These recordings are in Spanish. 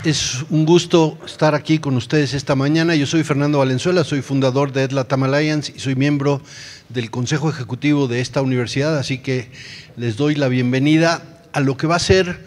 Es un gusto estar aquí con ustedes esta mañana. Yo soy Fernando Valenzuela, soy fundador de EdLatam Alliance y soy miembro del Consejo Ejecutivo de esta universidad, así que les doy la bienvenida a lo que va a ser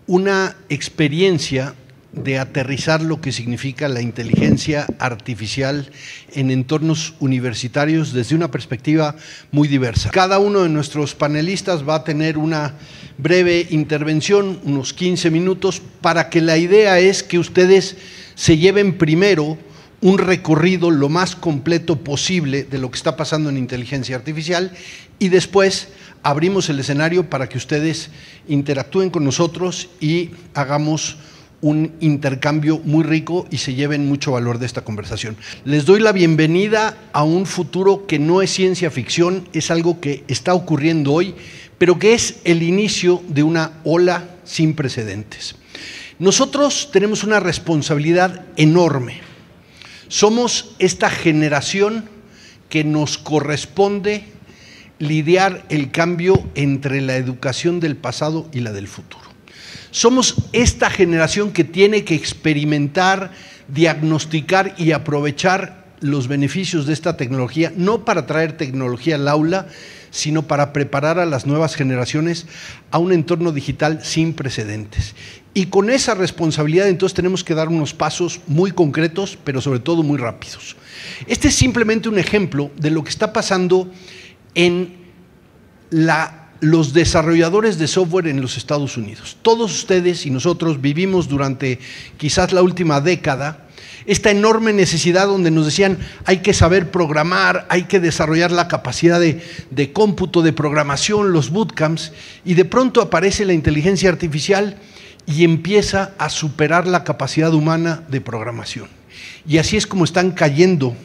una experiencia de aterrizar lo que significa la inteligencia artificial en entornos universitarios desde una perspectiva muy diversa. Cada uno de nuestros panelistas va a tener una breve intervención, unos 15 minutos, para que la idea es que ustedes se lleven primero un recorrido lo más completo posible de lo que está pasando en inteligencia artificial y después abrimos el escenario para que ustedes interactúen con nosotros y hagamos un intercambio muy rico y se lleven mucho valor de esta conversación. Les doy la bienvenida a un futuro que no es ciencia ficción, es algo que está ocurriendo hoy, pero que es el inicio de una ola sin precedentes. Nosotros tenemos una responsabilidad enorme. Somos esta generación que nos corresponde lidiar el cambio entre la educación del pasado y la del futuro. Somos esta generación que tiene que experimentar, diagnosticar y aprovechar los beneficios de esta tecnología, no para traer tecnología al aula, sino para preparar a las nuevas generaciones a un entorno digital sin precedentes. Y con esa responsabilidad entonces tenemos que dar unos pasos muy concretos, pero sobre todo muy rápidos. Este es simplemente un ejemplo de lo que está pasando en los desarrolladores de software en los Estados Unidos. Todos ustedes y nosotros vivimos durante quizás la última década esta enorme necesidad donde nos decían hay que saber programar, hay que desarrollar la capacidad de cómputo, de programación, los bootcamps, y de pronto aparece la inteligencia artificial y empieza a superar la capacidad humana de programación. Y así es como están cayendo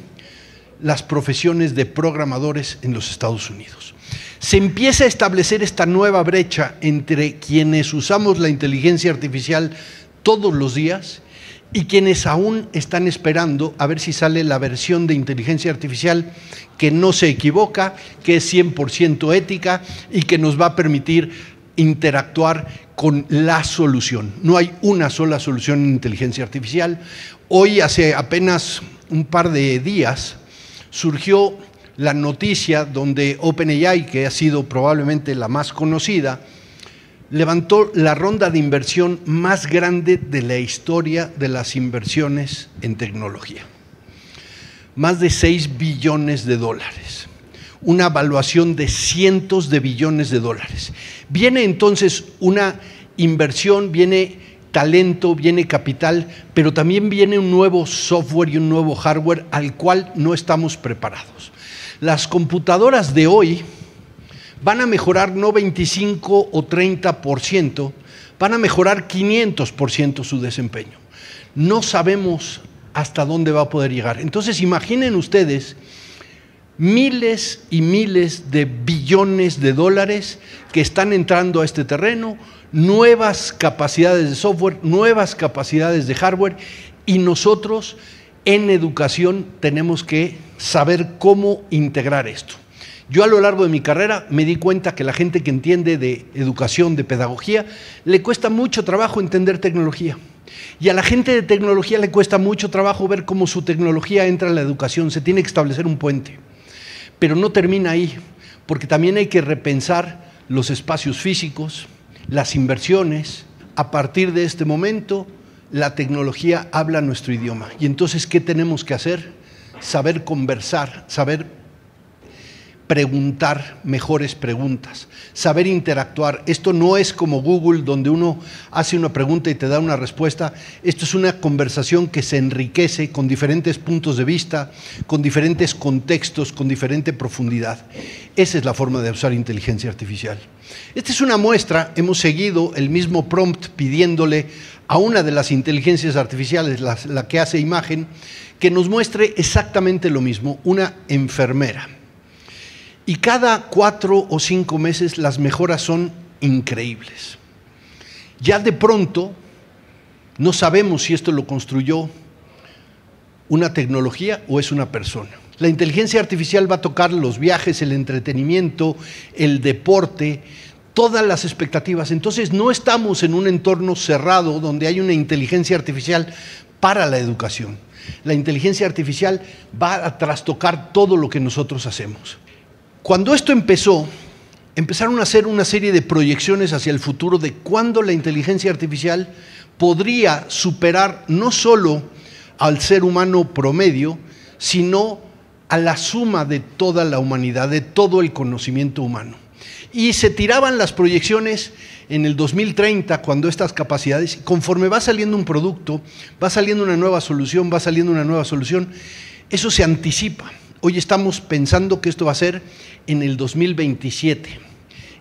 las profesiones de programadores en los Estados Unidos. Se empieza a establecer esta nueva brecha entre quienes usamos la inteligencia artificial todos los días y quienes aún están esperando a ver si sale la versión de inteligencia artificial que no se equivoca, que es 100% ética y que nos va a permitir interactuar con la solución. No hay una sola solución en inteligencia artificial. Hoy, hace apenas un par de días, surgió la noticia donde OpenAI, que ha sido probablemente la más conocida, levantó la ronda de inversión más grande de la historia de las inversiones en tecnología. Más de 6 billones de dólares. Una evaluación de cientos de billones de dólares. Viene entonces una inversión, viene talento, viene capital, pero también viene un nuevo software y un nuevo hardware al cual no estamos preparados. Las computadoras de hoy van a mejorar no 25 o 30%, van a mejorar 500% su desempeño. No sabemos hasta dónde va a poder llegar. Entonces imaginen ustedes miles y miles de billones de dólares que están entrando a este terreno, nuevas capacidades de software, nuevas capacidades de hardware, y nosotros en educación tenemos que saber cómo integrar esto. Yo a lo largo de mi carrera me di cuenta que la gente que entiende de educación, de pedagogía, le cuesta mucho trabajo entender tecnología. Y a la gente de tecnología le cuesta mucho trabajo ver cómo su tecnología entra en la educación. Se tiene que establecer un puente. Pero no termina ahí, porque también hay que repensar los espacios físicos, las inversiones. A partir de este momento, la tecnología habla nuestro idioma. Y entonces, ¿qué tenemos que hacer? Saber conversar, saber preguntar mejores preguntas, saber interactuar. Esto no es como Google, donde uno hace una pregunta y te da una respuesta. Esto es una conversación que se enriquece con diferentes puntos de vista, con diferentes contextos, con diferente profundidad. Esa es la forma de usar inteligencia artificial. Esta es una muestra. Hemos seguido el mismo prompt pidiéndole a una de las inteligencias artificiales, la que hace imagen, que nos muestre exactamente lo mismo, una enfermera. Y cada 4 o 5 meses las mejoras son increíbles. Ya de pronto no sabemos si esto lo construyó una tecnología o es una persona. La inteligencia artificial va a tocar los viajes, el entretenimiento, el deporte, todas las expectativas. Entonces no estamos en un entorno cerrado donde hay una inteligencia artificial para la educación. La inteligencia artificial va a trastocar todo lo que nosotros hacemos. Cuando esto empezó, empezaron a hacer una serie de proyecciones hacia el futuro de cuándo la inteligencia artificial podría superar no solo al ser humano promedio, sino a la suma de toda la humanidad, de todo el conocimiento humano. Y se tiraban las proyecciones en el 2030, cuando estas capacidades, conforme va saliendo un producto, va saliendo una nueva solución, eso se anticipa. Hoy estamos pensando que esto va a ser en el 2027.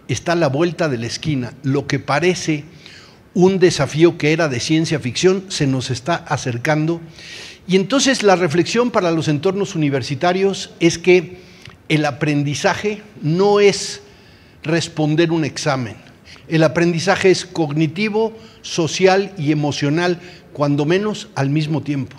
Está a la vuelta de la esquina. Lo que parece un desafío que era de ciencia ficción se nos está acercando. Y entonces la reflexión para los entornos universitarios es que el aprendizaje no es responder un examen. El aprendizaje es cognitivo, social y emocional, cuando menos al mismo tiempo.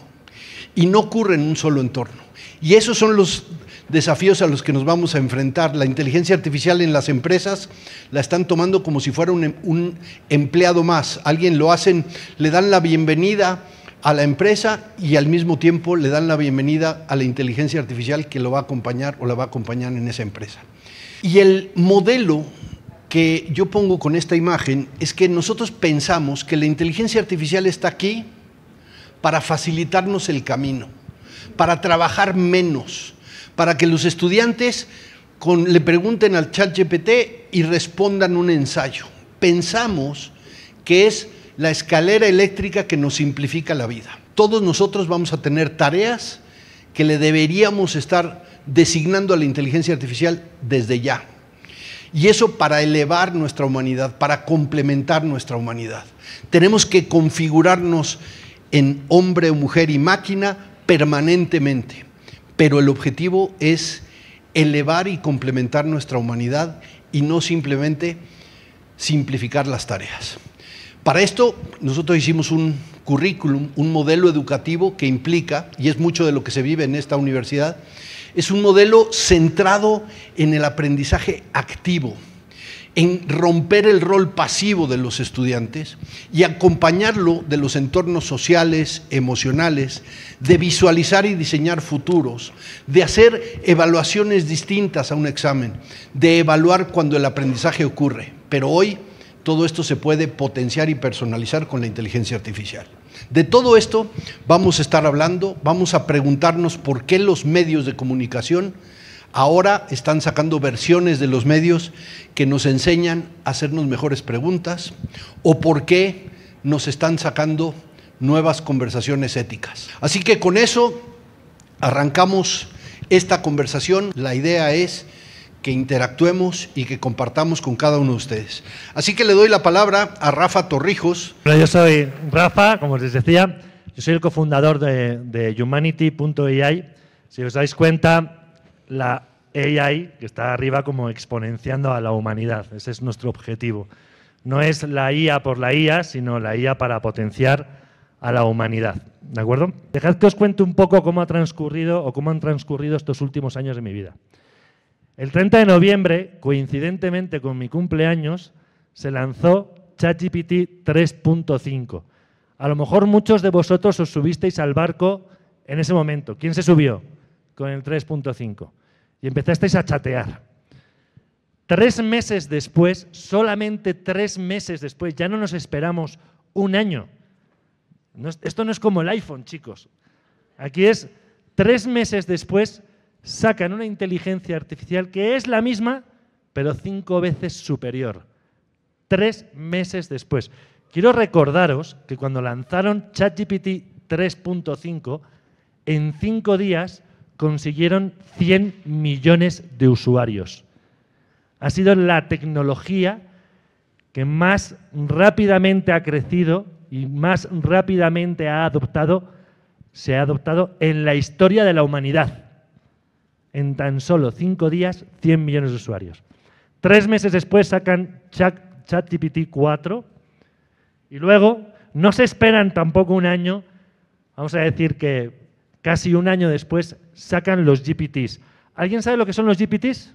Y no ocurre en un solo entorno. Y esos son los desafíos a los que nos vamos a enfrentar. La inteligencia artificial en las empresas la están tomando como si fuera un empleado más. Alguien lo hacen, le dan la bienvenida a la empresa y al mismo tiempo le dan la bienvenida a la inteligencia artificial que lo va a acompañar o la va a acompañar en esa empresa. Y el modelo que yo pongo con esta imagen es que nosotros pensamos que la inteligencia artificial está aquí para facilitarnos el camino, para trabajar menos, para que los estudiantes le pregunten al ChatGPT y respondan un ensayo. Pensamos que es la escalera eléctrica que nos simplifica la vida. Todos nosotros vamos a tener tareas que le deberíamos estar designando a la inteligencia artificial desde ya. Y eso para elevar nuestra humanidad, para complementar nuestra humanidad. Tenemos que configurarnos en hombre, mujer y máquina permanentemente, pero el objetivo es elevar y complementar nuestra humanidad y no simplemente simplificar las tareas. Para esto nosotros hicimos un currículum, un modelo educativo que implica, y es mucho de lo que se vive en esta universidad, es un modelo centrado en el aprendizaje activo, en romper el rol pasivo de los estudiantes y acompañarlo de los entornos sociales, emocionales, de visualizar y diseñar futuros, de hacer evaluaciones distintas a un examen, de evaluar cuando el aprendizaje ocurre. Pero hoy todo esto se puede potenciar y personalizar con la inteligencia artificial. De todo esto vamos a estar hablando, vamos a preguntarnos por qué los medios de comunicación ahora están sacando versiones de los medios que nos enseñan a hacernos mejores preguntas, o por qué nos están sacando nuevas conversaciones éticas. Así que con eso arrancamos esta conversación. La idea es que interactuemos y que compartamos con cada uno de ustedes. Así que le doy la palabra a Rafa Torrijos. Yo soy Rafa, como les decía, yo soy el cofundador de Humanity.ai. Si os dais cuenta, la AI que está arriba como exponenciando a la humanidad. Ese es nuestro objetivo. No es la IA por la IA, sino la IA para potenciar a la humanidad. ¿De acuerdo? Dejad que os cuente un poco cómo han transcurrido estos últimos años de mi vida. El 30 de noviembre, coincidentemente con mi cumpleaños, se lanzó ChatGPT 3.5. A lo mejor muchos de vosotros os subisteis al barco en ese momento. ¿Quién se subió con el 3.5? Y empezasteis a chatear. 3 meses después, solamente 3 meses después, ya no nos esperamos un año. Esto no es como el iPhone, chicos. Aquí es 3 meses después, sacan una inteligencia artificial que es la misma, pero 5 veces superior. 3 meses después. Quiero recordaros que cuando lanzaron ChatGPT 3.5, en 5 días consiguieron 100 millones de usuarios. Ha sido la tecnología que más rápidamente ha crecido y más rápidamente se ha adoptado en la historia de la humanidad. En tan solo 5 días, 100 millones de usuarios. 3 meses después sacan ChatGPT 4 y luego no se esperan tampoco un año, vamos a decir que casi un año después sacan los GPTs. ¿Alguien sabe lo que son los GPTs?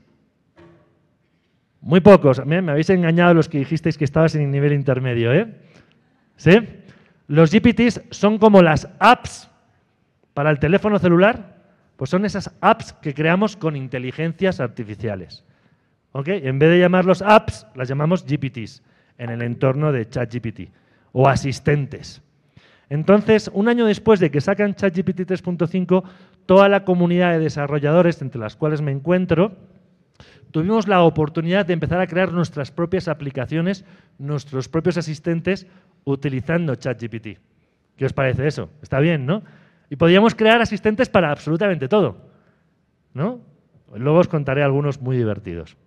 Muy pocos. Me habéis engañado los que dijisteis que estabas en el nivel intermedio, ¿eh? ¿Sí? Los GPTs son como las apps para el teléfono celular, pues son esas apps que creamos con inteligencias artificiales. ¿Ok? En vez de llamarlos apps, las llamamos GPTs en el entorno de ChatGPT o asistentes. Entonces, un año después de que sacan ChatGPT 3.5, toda la comunidad de desarrolladores, entre las cuales me encuentro, tuvimos la oportunidad de empezar a crear nuestras propias aplicaciones, nuestros propios asistentes, utilizando ChatGPT. ¿Qué os parece eso? Está bien, ¿no? Y podíamos crear asistentes para absolutamente todo, ¿no? Luego os contaré algunos muy divertidos.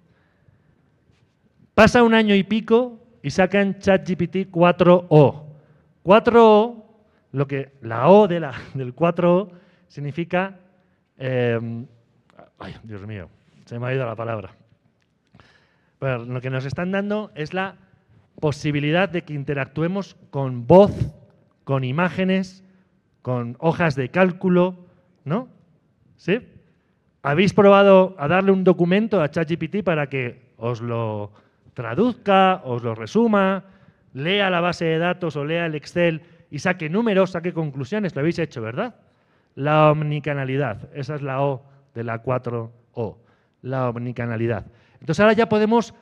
Pasa un año y pico y sacan ChatGPT 4o. 4o, la O del 4o significa... ay, Dios mío, se me ha ido la palabra. Pero lo que nos están dando es la posibilidad de que interactuemos con voz, con imágenes, con hojas de cálculo, ¿no? ¿Sí? ¿Habéis probado a darle un documento a ChatGPT para que os lo traduzca, os lo resuma, lea la base de datos o lea el Excel y saque números, saque conclusiones? Lo habéis hecho, ¿verdad? La omnicanalidad, esa es la O de la 4O, la omnicanalidad. Entonces ahora ya podemos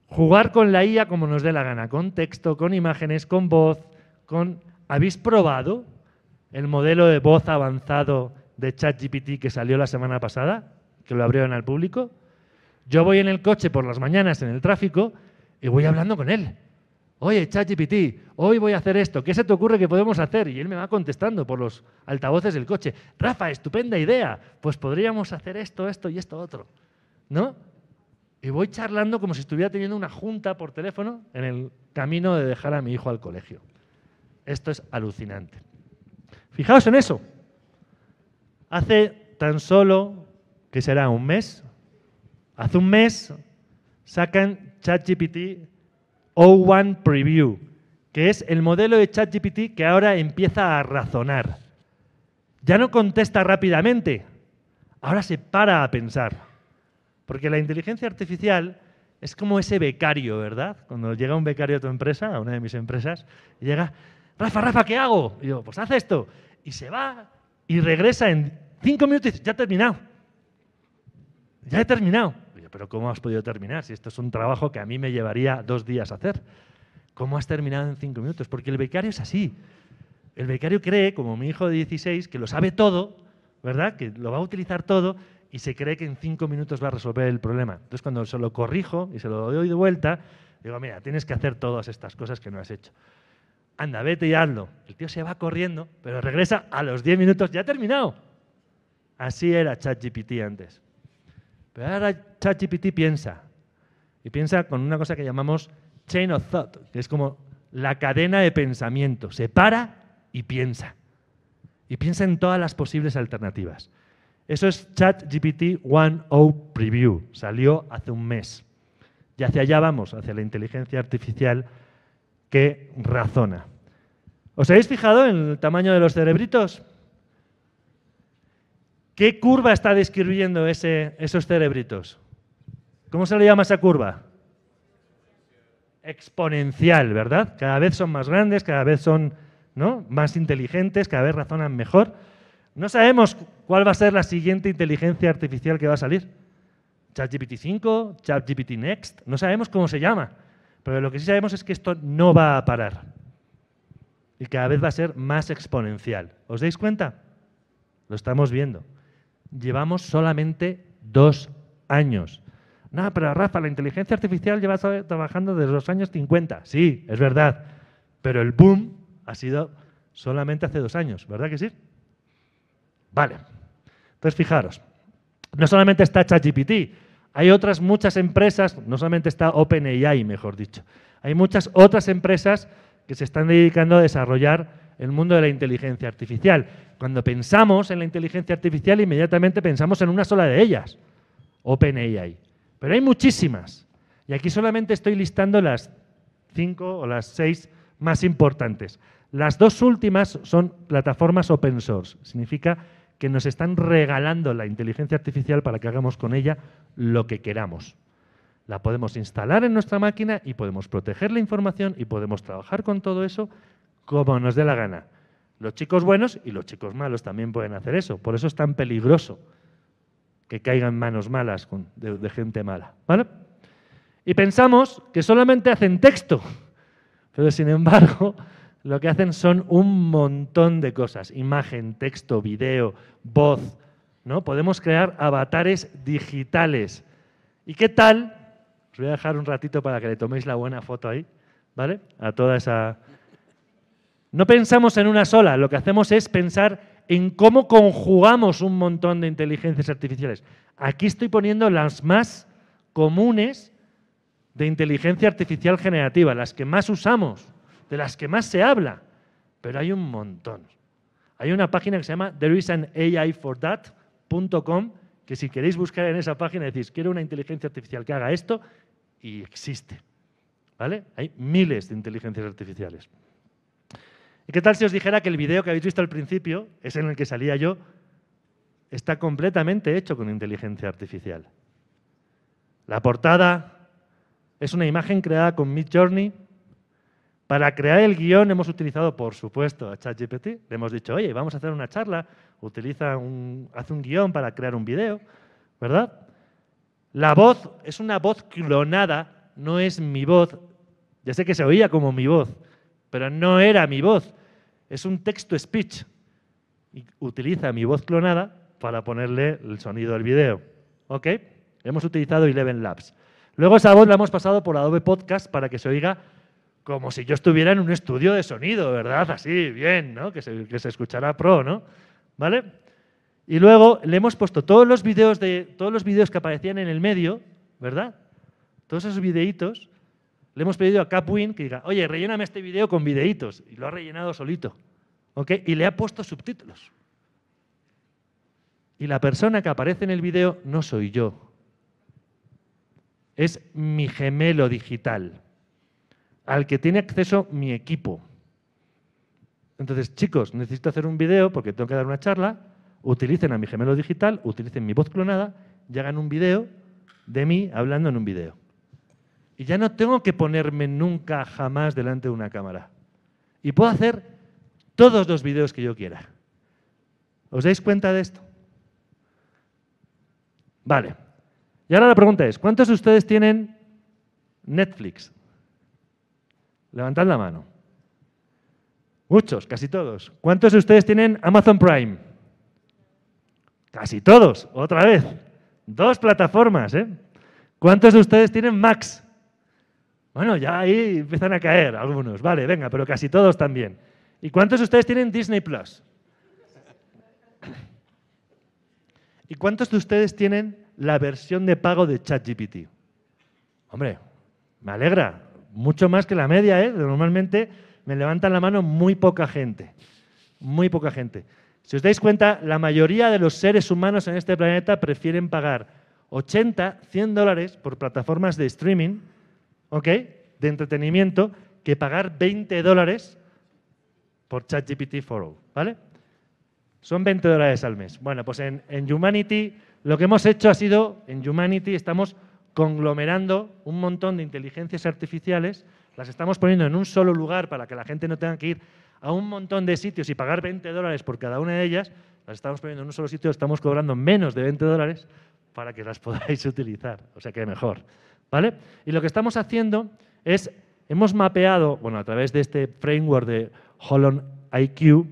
jugar con la IA como nos dé la gana, con texto, con imágenes, con voz, con... ¿Habéis probado el modelo de voz avanzado de ChatGPT que salió la semana pasada, que lo abrieron al público? Yo voy en el coche por las mañanas en el tráfico y voy hablando con él. Oye, ChatGPT, hoy voy a hacer esto, ¿qué se te ocurre que podemos hacer? Y él me va contestando por los altavoces del coche. Rafa, estupenda idea, pues podríamos hacer esto, esto y esto otro, ¿no? Y voy charlando como si estuviera teniendo una junta por teléfono en el camino de dejar a mi hijo al colegio. Esto es alucinante. Fijaos en eso. Hace tan solo, ¿qué será? ¿Un mes? Hace un mes sacan ChatGPT O1 Preview, que es el modelo de ChatGPT que ahora empieza a razonar. Ya no contesta rápidamente, ahora se para a pensar. Porque la inteligencia artificial es como ese becario, ¿verdad? Cuando llega un becario a tu empresa, a una de mis empresas, y llega, Rafa, ¿qué hago? Y yo, pues haz esto. Y se va y regresa en 5 minutos y dice, ya he terminado. Ya he terminado. Y yo, pero ¿cómo has podido terminar? Si esto es un trabajo que a mí me llevaría 2 días hacer. ¿Cómo has terminado en 5 minutos? Porque el becario es así. El becario cree, como mi hijo de 16, que lo sabe todo, ¿verdad? Que lo va a utilizar todo y se cree que en 5 minutos va a resolver el problema. Entonces, cuando se lo corrijo y se lo doy de vuelta, digo, mira, tienes que hacer todas estas cosas que no has hecho. Anda, vete y hazlo. El tío se va corriendo, pero regresa a los 10 minutos, ya ha terminado. Así era ChatGPT antes. Pero ahora ChatGPT piensa. Y piensa con una cosa que llamamos chain of thought, que es como la cadena de pensamiento. Se para y piensa. Y piensa en todas las posibles alternativas. Eso es ChatGPT 1o Preview. Salió hace un mes. Y hacia allá vamos, hacia la inteligencia artificial que razona. ¿Os habéis fijado en el tamaño de los cerebritos? ¿Qué curva está describiendo esos cerebritos? ¿Cómo se le llama esa curva? Exponencial, ¿verdad? Cada vez son más grandes, cada vez son, ¿no?, más inteligentes, cada vez razonan mejor. No sabemos cuál va a ser la siguiente inteligencia artificial que va a salir. ChatGPT 5, ChatGPT Next, no sabemos cómo se llama. Pero lo que sí sabemos es que esto no va a parar. Y cada vez va a ser más exponencial. ¿Os dais cuenta? Lo estamos viendo. Llevamos solamente 2 años. No, pero Rafa, la inteligencia artificial lleva trabajando desde los años 50. Sí, es verdad. Pero el boom ha sido solamente hace 2 años. ¿Verdad que sí? Vale. Entonces, fijaros. No solamente está ChatGPT. Hay otras muchas empresas, no solamente está OpenAI, mejor dicho. Hay muchas otras empresas que se están dedicando a desarrollar el mundo de la inteligencia artificial. Cuando pensamos en la inteligencia artificial, inmediatamente pensamos en una sola de ellas, OpenAI. Pero hay muchísimas. Y aquí solamente estoy listando las 5 o las 6 más importantes. Las 2 últimas son plataformas open source. Significa que nos están regalando la inteligencia artificial para que hagamos con ella lo que queramos. La podemos instalar en nuestra máquina y podemos proteger la información y podemos trabajar con todo eso como nos dé la gana. Los chicos buenos y los chicos malos también pueden hacer eso. Por eso es tan peligroso que caigan en manos malas de gente mala, ¿vale? Y pensamos que solamente hacen texto, pero sin embargo lo que hacen son un montón de cosas. Imagen, texto, video, voz, ¿no? Podemos crear avatares digitales. ¿Y qué tal? Os voy a dejar un ratito para que le toméis la buena foto ahí, ¿vale? A toda esa... No pensamos en una sola, lo que hacemos es pensar en cómo conjugamos un montón de inteligencias artificiales. Aquí estoy poniendo las más comunes de inteligencia artificial generativa, las que más usamos, de las que más se habla, pero hay un montón. Hay una página que se llama thereisanaIforthat.com, que si queréis buscar en esa página decís, quiero una inteligencia artificial que haga esto, y existe, ¿vale? Hay miles de inteligencias artificiales. ¿Y qué tal si os dijera que el vídeo que habéis visto al principio, es en el que salía yo, está completamente hecho con inteligencia artificial? La portada es una imagen creada con Midjourney. Para crear el guión hemos utilizado, por supuesto, a ChatGPT. Le hemos dicho, oye, vamos a hacer una charla, haz un guión para crear un vídeo, ¿verdad? La voz es una voz clonada, no es mi voz. Ya sé que se oía como mi voz, pero no era mi voz. Es un text-to-speech. Y utiliza mi voz clonada para ponerle el sonido al vídeo. ¿Ok? Hemos utilizado Eleven Labs. Luego esa voz la hemos pasado por Adobe Podcast para que se oiga como si yo estuviera en un estudio de sonido, ¿verdad? Así, bien, ¿no? Que se escuchará pro, ¿no? ¿Vale? Y luego le hemos puesto todos los vídeos que aparecían en el medio, ¿verdad? Todos esos videitos. Le hemos pedido a Capwin que diga, oye, relléname este vídeo con videitos. Y lo ha rellenado solito. ¿Ok? Y le ha puesto subtítulos. Y la persona que aparece en el vídeo no soy yo. Es mi gemelo digital, al que tiene acceso mi equipo. Entonces, chicos, necesito hacer un vídeo porque tengo que dar una charla. Utilicen a mi gemelo digital, utilicen mi voz clonada y hagan un vídeo de mí hablando en un vídeo. Y ya no tengo que ponerme nunca, jamás delante de una cámara. Y puedo hacer todos los vídeos que yo quiera. ¿Os dais cuenta de esto? Vale. Y ahora la pregunta es, ¿cuántos de ustedes tienen Netflix? Levantad la mano. Muchos, casi todos. ¿Cuántos de ustedes tienen Amazon Prime? Casi todos, otra vez. 2 plataformas, ¿eh? ¿Cuántos de ustedes tienen Max? Bueno, ya ahí empiezan a caer algunos. Vale, venga, pero casi todos también. ¿Y cuántos de ustedes tienen Disney Plus? ¿Y cuántos de ustedes tienen la versión de pago de ChatGPT? Hombre, me alegra. Mucho más que la media, ¿eh? Normalmente me levantan la mano muy poca gente. Muy poca gente. Si os dais cuenta, la mayoría de los seres humanos en este planeta prefieren pagar 80, 100 dólares por plataformas de streaming, ¿ok?, de entretenimiento, que pagar 20 dólares por ChatGPT for All, ¿vale? Son 20 dólares al mes. Bueno, pues en Humanity lo que hemos hecho ha sido, en Humanity estamos conglomerando un montón de inteligencias artificiales, las estamos poniendo en un solo lugar para que la gente no tenga que ir a un montón de sitios y pagar 20 dólares por cada una de ellas, las estamos poniendo en un solo sitio, estamos cobrando menos de 20 dólares para que las podáis utilizar, o sea que mejor, ¿vale? Y lo que estamos haciendo es, hemos mapeado, bueno, a través de este framework de Holon IQ,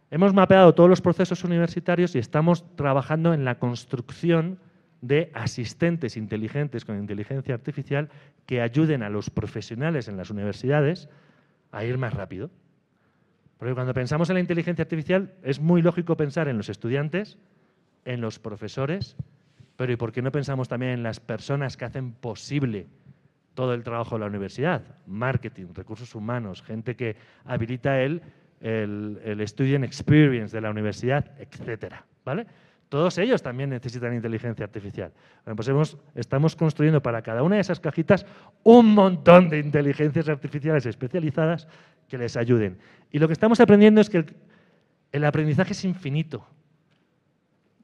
hemos mapeado todos los procesos universitarios y estamos trabajando en la construcción de asistentes inteligentes con inteligencia artificial que ayuden a los profesionales en las universidades a ir más rápido. Porque cuando pensamos en la inteligencia artificial es muy lógico pensar en los estudiantes, en los profesores, pero ¿y por qué no pensamos también en las personas que hacen posible todo el trabajo de la universidad? Marketing, recursos humanos, gente que habilita el student experience de la universidad, etcétera, ¿vale? Todos ellos también necesitan inteligencia artificial. Bueno, pues estamos construyendo para cada una de esas cajitas un montón de inteligencias artificiales especializadas que les ayuden. Y lo que estamos aprendiendo es que el aprendizaje es infinito.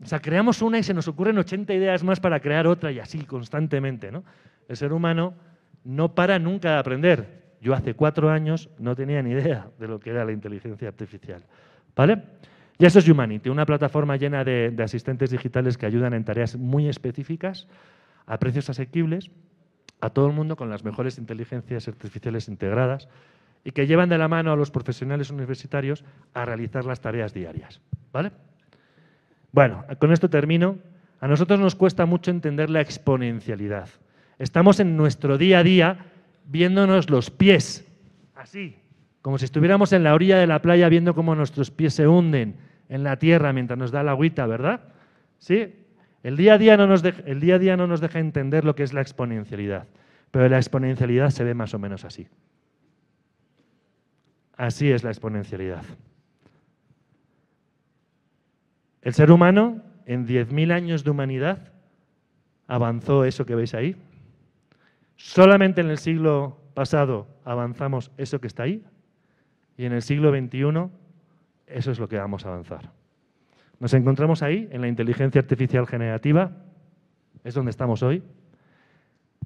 O sea, creamos una y se nos ocurren 80 ideas más para crear otra y así constantemente, ¿no? El ser humano no para nunca de aprender. Yo hace 4 años no tenía ni idea de lo que era la inteligencia artificial, ¿vale? Y eso es Youmanity, una plataforma llena de asistentes digitales que ayudan en tareas muy específicas, a precios asequibles, a todo el mundo con las mejores inteligencias artificiales integradas y que llevan de la mano a los profesionales universitarios a realizar las tareas diarias, ¿vale? Bueno, con esto termino. A nosotros nos cuesta mucho entender la exponencialidad. Estamos en nuestro día a día viéndonos los pies, así, como si estuviéramos en la orilla de la playa viendo cómo nuestros pies se hunden en la tierra mientras nos da la agüita, ¿verdad? ¿Sí? El día a día no nos deja entender lo que es la exponencialidad, pero la exponencialidad se ve más o menos así. Así es la exponencialidad. El ser humano, en 10.000 años de humanidad, avanzó eso que veis ahí. Solamente en el siglo pasado avanzamos eso que está ahí y en el siglo XXI eso es lo que vamos a avanzar. Nos encontramos ahí, en la inteligencia artificial generativa, es donde estamos hoy.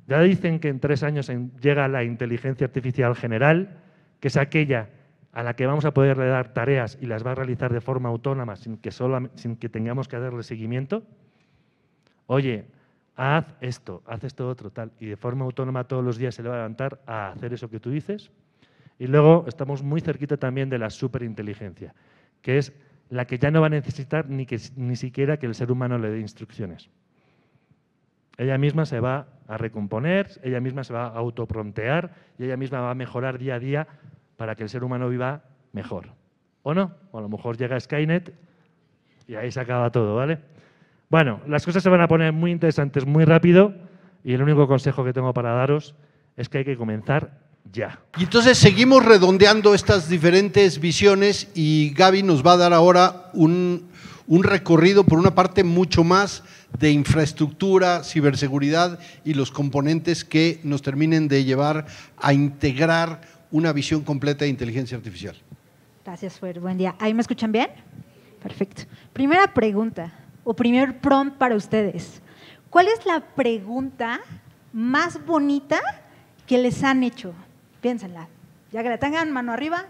Ya dicen que en 3 años llega la inteligencia artificial general, que es aquella a la que vamos a poder dar tareas y las va a realizar de forma autónoma sin que tengamos que darle seguimiento. Oye, haz esto otro, tal, y de forma autónoma todos los días se le va a levantar a hacer eso que tú dices. Y luego estamos muy cerquita también de la superinteligencia, que es la que ya no va a necesitar ni siquiera que el ser humano le dé instrucciones. Ella misma se va a recomponer, ella misma se va a autoprontear y ella misma va a mejorar día a día para que el ser humano viva mejor. ¿O no? O a lo mejor llega Skynet y ahí se acaba todo, ¿vale? Bueno, las cosas se van a poner muy interesantes muy rápido y el único consejo que tengo para daros es que hay que comenzar ya. Y entonces seguimos redondeando estas diferentes visiones y Gaby nos va a dar ahora un recorrido por una parte mucho más de infraestructura, ciberseguridad y los componentes que nos terminen de llevar a integrar una visión completa de inteligencia artificial. Gracias, Fer. Buen día. ¿Ahí me escuchan bien? Perfecto. Primera pregunta o primer prompt para ustedes. ¿Cuál es la pregunta más bonita que les han hecho? Piénsenla. Ya que la tengan, mano arriba.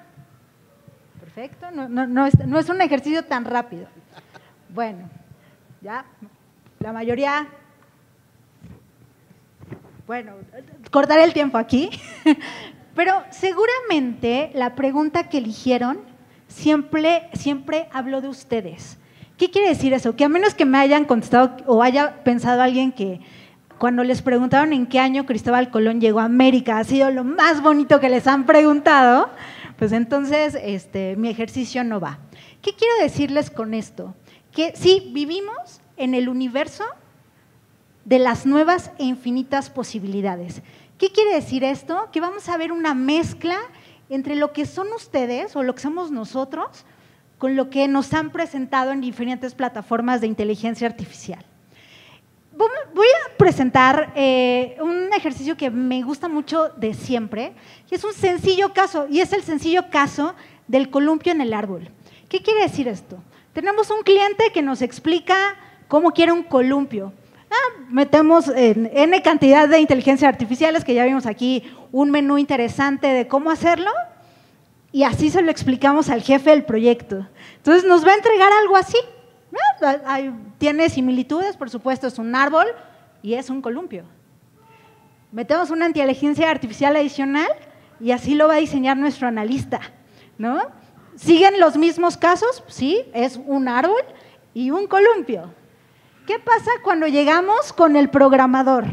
Perfecto. No es un ejercicio tan rápido. Bueno, ya la mayoría. Bueno, cortaré el tiempo aquí. Pero seguramente la pregunta que eligieron siempre habló de ustedes. ¿Qué quiere decir eso? Que a menos que me hayan contestado o haya pensado alguien que cuando les preguntaron en qué año Cristóbal Colón llegó a América ha sido lo más bonito que les han preguntado, pues entonces mi ejercicio no va. ¿Qué quiero decirles con esto? Que sí, vivimos en el universo de las nuevas e infinitas posibilidades. ¿Qué quiere decir esto? Que vamos a ver una mezcla entre lo que son ustedes o lo que somos nosotros con lo que nos han presentado en diferentes plataformas de inteligencia artificial. Voy a presentar un ejercicio que me gusta mucho de siempre, y es un sencillo caso, y es el sencillo caso del columpio en el árbol. ¿Qué quiere decir esto? Tenemos un cliente que nos explica cómo quiere un columpio. Metemos en N cantidad de inteligencias artificiales, que ya vimos aquí un menú interesante de cómo hacerlo, y así se lo explicamos al jefe del proyecto. Entonces nos va a entregar algo así. Tiene similitudes, por supuesto, es un árbol y es un columpio. Metemos una inteligencia artificial adicional y así lo va a diseñar nuestro analista, ¿no? ¿Siguen los mismos casos? Sí, es un árbol y un columpio. ¿Qué pasa cuando llegamos con el programador?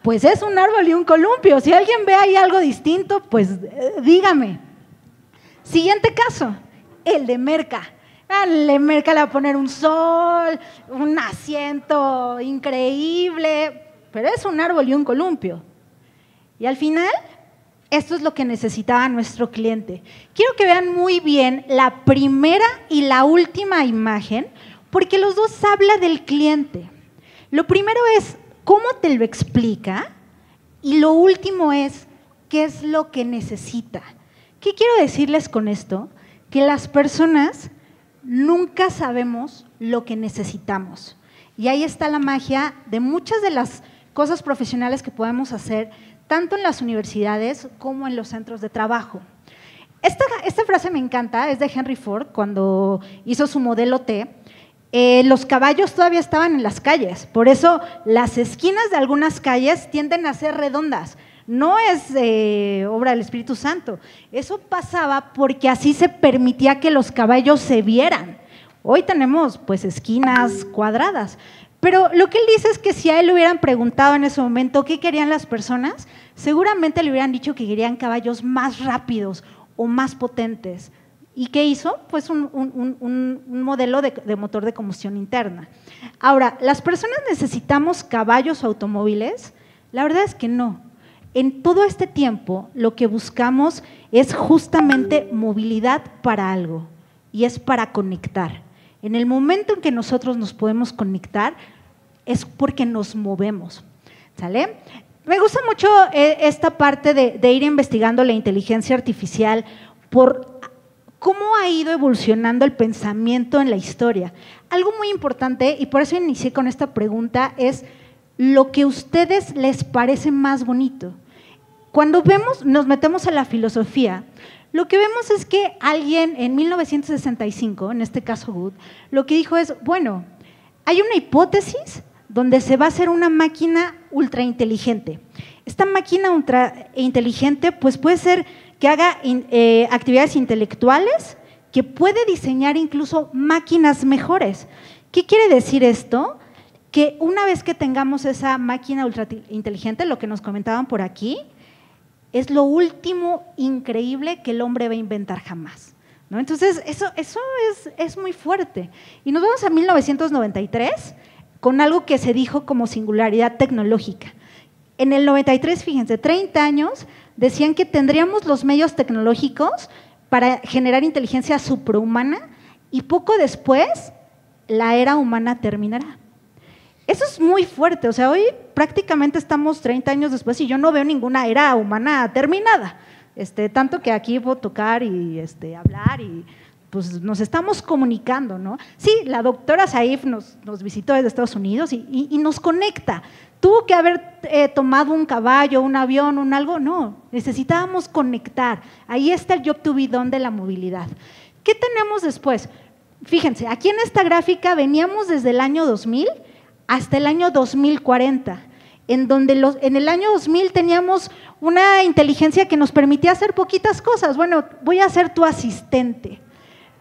Pues es un árbol y un columpio. Si alguien ve ahí algo distinto, pues dígame. Siguiente caso, el de Merca. El de Merca le va a poner un sol, un asiento increíble, pero es un árbol y un columpio. Y al final, esto es lo que necesitaba nuestro cliente. Quiero que vean muy bien la primera y la última imagen, porque los dos hablan del cliente. Lo primero es cómo te lo explica y lo último es qué es lo que necesita. ¿Qué quiero decirles con esto? Que las personas nunca sabemos lo que necesitamos. Y ahí está la magia de muchas de las cosas profesionales que podemos hacer, tanto en las universidades como en los centros de trabajo. Esta frase me encanta, es de Henry Ford, cuando hizo su modelo T. Los caballos todavía estaban en las calles, por eso las esquinas de algunas calles tienden a ser redondas. No es obra del Espíritu Santo, eso pasaba porque así se permitía que los caballos se vieran. Hoy tenemos pues esquinas cuadradas, pero lo que él dice es que si a él le hubieran preguntado en ese momento qué querían las personas, seguramente le hubieran dicho que querían caballos más rápidos o más potentes. ¿Y qué hizo? Pues un modelo de motor de combustión interna. Ahora, ¿las personas necesitamos caballos o automóviles? La verdad es que no. En todo este tiempo, lo que buscamos es justamente movilidad para algo, y es para conectar. En el momento en que nosotros nos podemos conectar, es porque nos movemos, ¿sale? Me gusta mucho esta parte de ir investigando la inteligencia artificial por cómo ha ido evolucionando el pensamiento en la historia. Algo muy importante, y por eso inicié con esta pregunta, es lo que a ustedes les parece más bonito. Cuando nos metemos a la filosofía, lo que vemos es que alguien en 1965, en este caso Good, lo que dijo es, bueno, hay una hipótesis donde se va a hacer una máquina ultra inteligente. Esta máquina ultra inteligente pues puede ser que haga actividades intelectuales, que puede diseñar incluso máquinas mejores. ¿Qué quiere decir esto? Que una vez que tengamos esa máquina ultra inteligente, lo que nos comentaban por aquí, es lo último increíble que el hombre va a inventar jamás, ¿no? Entonces, eso es muy fuerte. Y nos vamos a 1993 con algo que se dijo como singularidad tecnológica. En el 93, fíjense, 30 años, decían que tendríamos los medios tecnológicos para generar inteligencia suprahumana y poco después la era humana terminará. Eso es muy fuerte, o sea, hoy prácticamente estamos 30 años después y yo no veo ninguna era humana terminada, tanto que aquí puedo tocar y hablar y pues nos estamos comunicando, ¿no? Sí, la doctora Saif nos visitó desde Estados Unidos y nos conecta. ¿Tuvo que haber tomado un caballo, un avión, un algo? No, necesitábamos conectar. Ahí está el job to be done de la movilidad. ¿Qué tenemos después? Fíjense, aquí en esta gráfica veníamos desde el año 2000 hasta el año 2040, en donde en el año 2000 teníamos una inteligencia que nos permitía hacer poquitas cosas. Bueno, voy a ser tu asistente.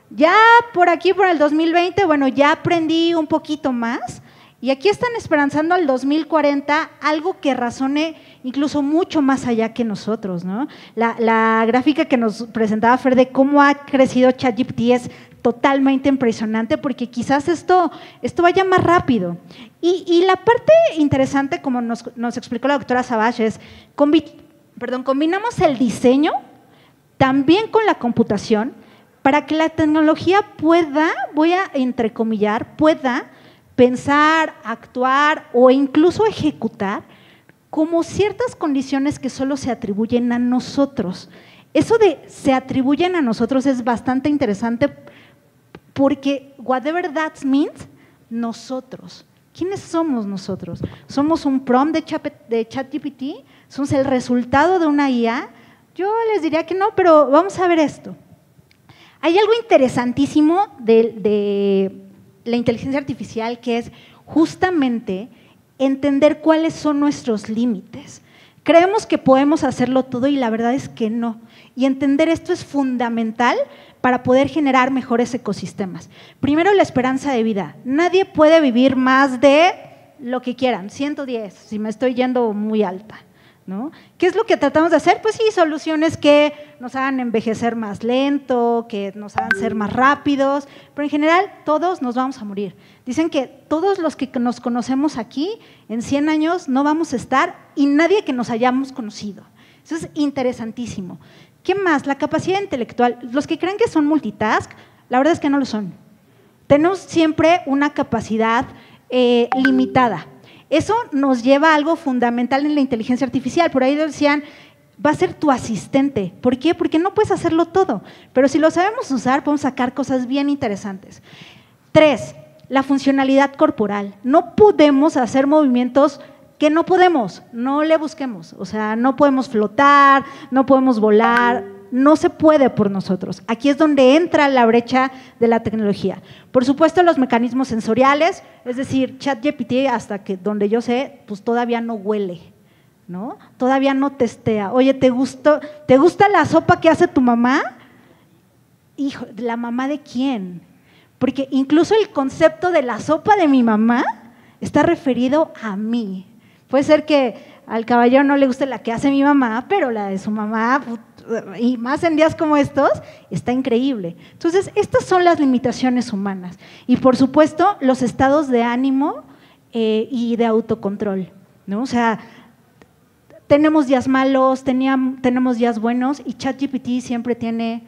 Ya por aquí, por el 2020, bueno, ya aprendí un poquito más y aquí están esperanzando al 2040 algo que razone incluso mucho más allá que nosotros, ¿no? La gráfica que nos presentaba Fer de cómo ha crecido ChatGPT es totalmente impresionante porque quizás esto vaya más rápido. Y la parte interesante, como nos explicó la doctora Savage, es combinamos el diseño también con la computación para que la tecnología pueda, voy a entrecomillar, pueda pensar, actuar o incluso ejecutar como ciertas condiciones que solo se atribuyen a nosotros. Eso de se atribuyen a nosotros es bastante interesante porque whatever that means, nosotros. ¿Quiénes somos nosotros? ¿Somos un prompt de ChatGPT? ¿Somos el resultado de una IA? Yo les diría que no, pero vamos a ver esto. Hay algo interesantísimo de la inteligencia artificial que es justamente entender cuáles son nuestros límites. Creemos que podemos hacerlo todo y la verdad es que no. Y entender esto es fundamental para poder generar mejores ecosistemas. Primero, la esperanza de vida. Nadie puede vivir más de lo que quieran, 110, si me estoy yendo muy alta, ¿no? ¿Qué es lo que tratamos de hacer? Pues sí, soluciones que nos hagan envejecer más lento, que nos hagan ser más rápidos, pero en general todos nos vamos a morir. Dicen que todos los que nos conocemos aquí, en 100 años no vamos a estar y nadie que nos hayamos conocido. Eso es interesantísimo. ¿Qué más? La capacidad intelectual. Los que creen que son multitask, la verdad es que no lo son. Tenemos siempre una capacidad limitada. Eso nos lleva a algo fundamental en la inteligencia artificial. Por ahí decían, va a ser tu asistente. ¿Por qué? Porque no puedes hacerlo todo. Pero si lo sabemos usar, podemos sacar cosas bien interesantes. 3, la funcionalidad corporal. No podemos hacer movimientos que no podemos, no le busquemos. O sea, no podemos flotar, no podemos volar, no se puede por nosotros. Aquí es donde entra la brecha de la tecnología. Por supuesto, los mecanismos sensoriales, es decir, ChatGPT, hasta que donde yo sé, pues todavía no huele, ¿no? Todavía no testea. Oye, ¿te gusta la sopa que hace tu mamá? Hijo, ¿la mamá de quién? Porque incluso el concepto de la sopa de mi mamá está referido a mí. Puede ser que al caballero no le guste la que hace mi mamá, pero la de su mamá, y más en días como estos, está increíble. Entonces, estas son las limitaciones humanas. Y por supuesto, los estados de ánimo y de autocontrol, ¿no? O sea, tenemos días malos, tenemos días buenos, y ChatGPT siempre tiene